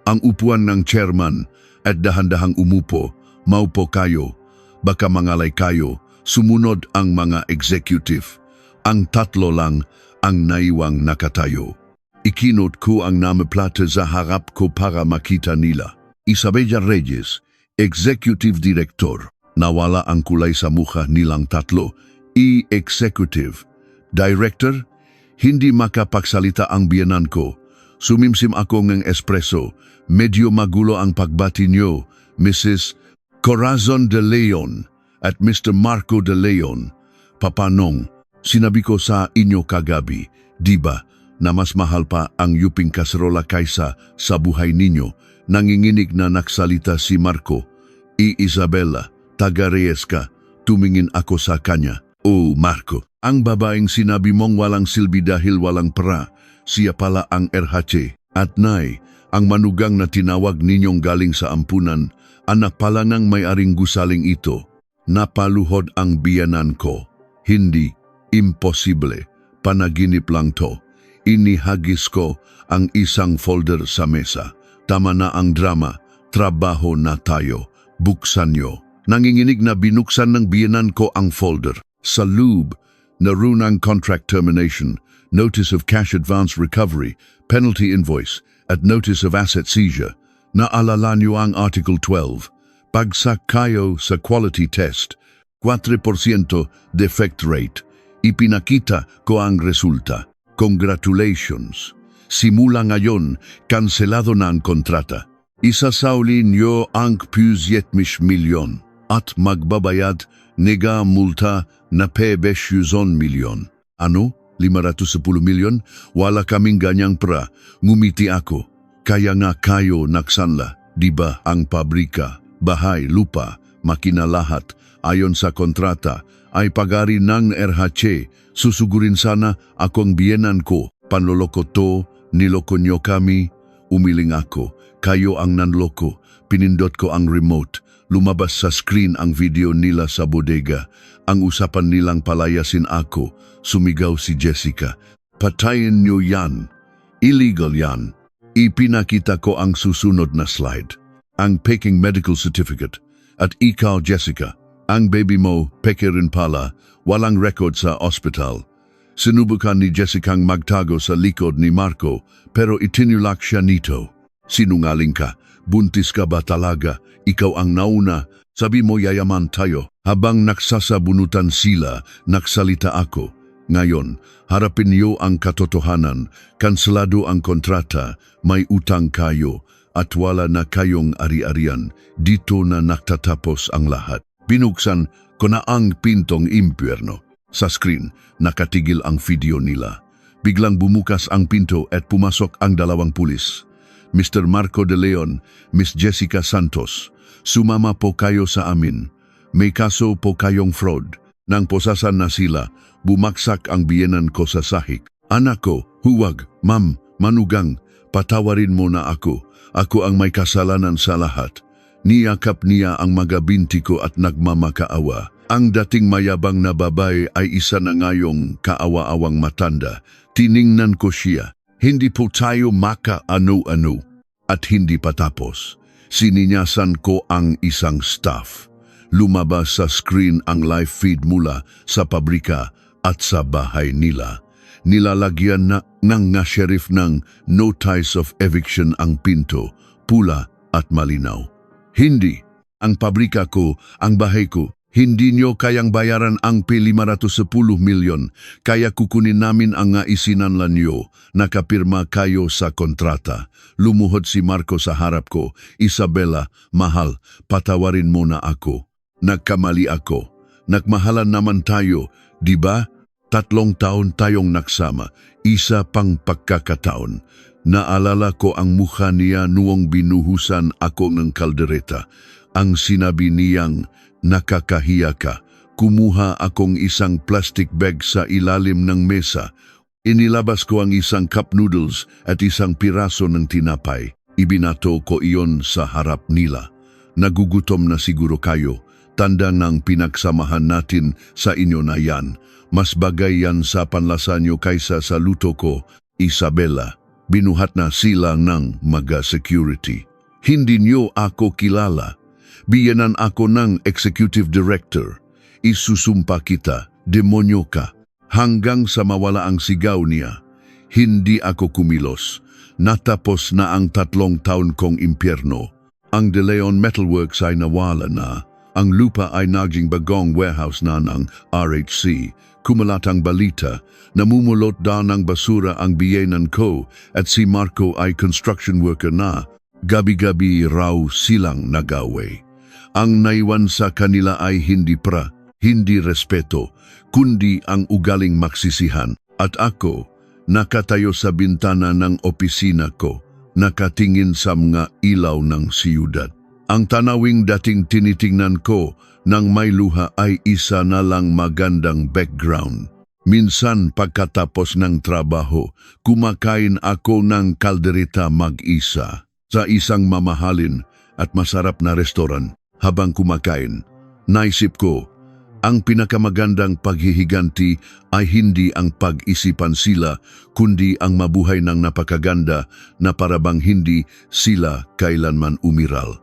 Ang upuan ng chairman at dahan-dahang umupo. Maupo kayo. Baka mangalay kayo. Sumunod ang mga executive. Ang tatlo lang ang naiwang nakatayo. Ikinot ko ang namaplata sa harap ko para makita nila. Isabella Reyes, Executive Director. Nawala ang kulay sa mukha nilang tatlo. Executive Director, hindi makapagsalita ang biyanan ko. Sumimsim ako ng espresso. Medyo magulo ang pagbati niyo, Mrs. Corazon de Leon at Mr. Marco de Leon. Papanong, sinabi ko sa inyo kagabi, di ba, na mas mahal pa ang yuping kaserola kaysa sa buhay ninyo. Nanginginig na naksalita si Marco. Isabella, taga Reyes ka. Tumingin ako sa kanya. Oh, Marco, ang babaeng sinabi mong walang silbi dahil walang pera, siya pala ang RHC. At nay, ang manugang na tinawag ninyong galing sa ampunan, anak pala ng may-aring gusaling ito. Napaluhod ang biyanan ko. Hindi, imposible. Panaginip lang to. Inihagis ko ang isang folder sa mesa. Tama na ang drama. Trabaho na tayo. Buksan nyo. Nanginginig na binuksan ng biyanan ko ang folder. Sa loob, naroon ang contract termination, notice of cash advance recovery, penalty invoice, at notice of asset seizure. Naalala nyo ang Article 12. Pagsak kayo sa quality test, 4% defect rate. Ipinakita ko ang resulta. Congratulations. Simula ngayon, kanselado na ang kontrata. Isasauli nyo ang 70 milyon at magbabayad nega multa na 500 milyon. Ano? 510 milyon? Wala kaming ganyang pra. Ngumiti ako. Kaya nga kayo naksanla, di ba ang pabrika, bahay, lupa, makina lahat, ayon sa kontrata, ay pagari ng RHC. Susugurin sana akong biyenan ko. Panloloko to, niloko nyo kami, umiling ako. Kayo ang nanloko, pinindot ko ang remote. Lumabas sa screen ang video nila sa bodega. Ang usapan nilang palayasin ako. Sumigaw si Jessica. Patayin nyo yan. Illegal yan. Ipinakita ko ang susunod na slide. Ang peking medical certificate. At ikaw, Jessica, ang baby mo, peke rin pala, walang record sa ospital. Sinubukan ni Jessica ang magtago sa likod ni Marco, pero itinulak siya nito. Sinungaling ka, buntis ka ba talaga? Ikaw ang nauna, sabi mo yayaman tayo. Habang nagsasabunutan sila, nagsalita ako. Ngayon, harapin niyo ang katotohanan, kanselado ang kontrata, may utang kayo, at wala na kayong ari-arian. Dito na nagtatapos ang lahat. Binuksan ko na ang pintong impyerno. Sa screen, nakatigil ang video nila. Biglang bumukas ang pinto at pumasok ang dalawang pulis. Mr. Marco de Leon, Miss Jessica Santos, sumama po kayo sa amin. May kaso po kayong fraud. Nang posasan na sila, bumaksak ang biyenan ko sa sahig. Anak ko, huwag, ma'am, manugang, patawarin mo na ako. Ako ang may kasalanan sa lahat. Niyakap niya ang mga binti ko at nagmamakaawa. Ang dating mayabang na babae ay isa na ngayong kaawa-awang matanda. Tiningnan ko siya. Hindi po tayo maka-ano-ano. At hindi patapos. Sininyasan ko ang isang staff. Lumabas sa screen ang live feed mula sa pabrika at sa bahay nila. Nilalagyan na ng sheriff ng notice of eviction ang pinto, pula at malinaw. Hindi, ang pabrika ko, ang bahay ko, hindi nyo kayang bayaran ang P510 milyon, kaya kukunin namin ang isinanlan nyo, nakapirma kayo sa kontrata. Lumuhod si Marco sa harap ko, Isabela, mahal, patawarin mo na ako. Nagkamali ako, nagmahalan naman tayo, di ba? 3 taon tayong nagsama, isa pang pagkakataon. Naalala ko ang mukha niya noong binuhusan ako ng kaldereta. Ang sinabi niyang, nakakahiya ka. Kumuha akong isang plastic bag sa ilalim ng mesa. Inilabas ko ang isang cup noodles at isang piraso ng tinapay. Ibinato ko iyon sa harap nila. Nagugutom na siguro kayo. Tanda ng pinagsamahan natin sa inyo na yan. Mas bagay yan sa panlasa nyo kaysa sa luto ko, Isabela. Binuhat na sila ng mga security. Hindi nyo ako kilala. Biyenan ako ng executive director. Isusumpa kita, demonyo ka. Hanggang sa mawala ang sigaw niya. Hindi ako kumilos. Natapos na ang 3 taon kong impyerno. Ang De Leon Metalworks ay nawala na. Ang lupa ay naging bagong warehouse na ng RHC. Kumalat ang balita, namumulot daw ng basura ang biyenan ko at si Marco ay construction worker na. Gabi-gabi raw silang nag-away. Ang naiwan sa kanila ay hindi respeto, kundi ang ugaling magsisihan. At ako, nakatayo sa bintana ng opisina ko, nakatingin sa mga ilaw ng siyudad. Ang tanawing dating tinitingnan ko nang may luha ay isa na lang magandang background. Minsan pagkatapos ng trabaho, kumakain ako ng kaldereta mag-isa sa isang mamahalin at masarap na restoran. Habang kumakain, naisip ko, ang pinakamagandang paghihiganti ay hindi ang pag-isipan sila, kundi ang mabuhay ng napakaganda na parabang hindi sila kailanman umiral.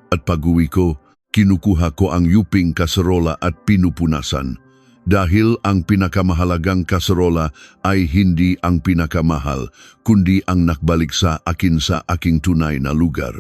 At pag-uwi ko, kinukuha ko ang yuping kaserola at pinupunasan. Dahil ang pinakamahalagang kaserola ay hindi ang pinakamahal, kundi ang nakbalik sa akin sa aking tunay na lugar.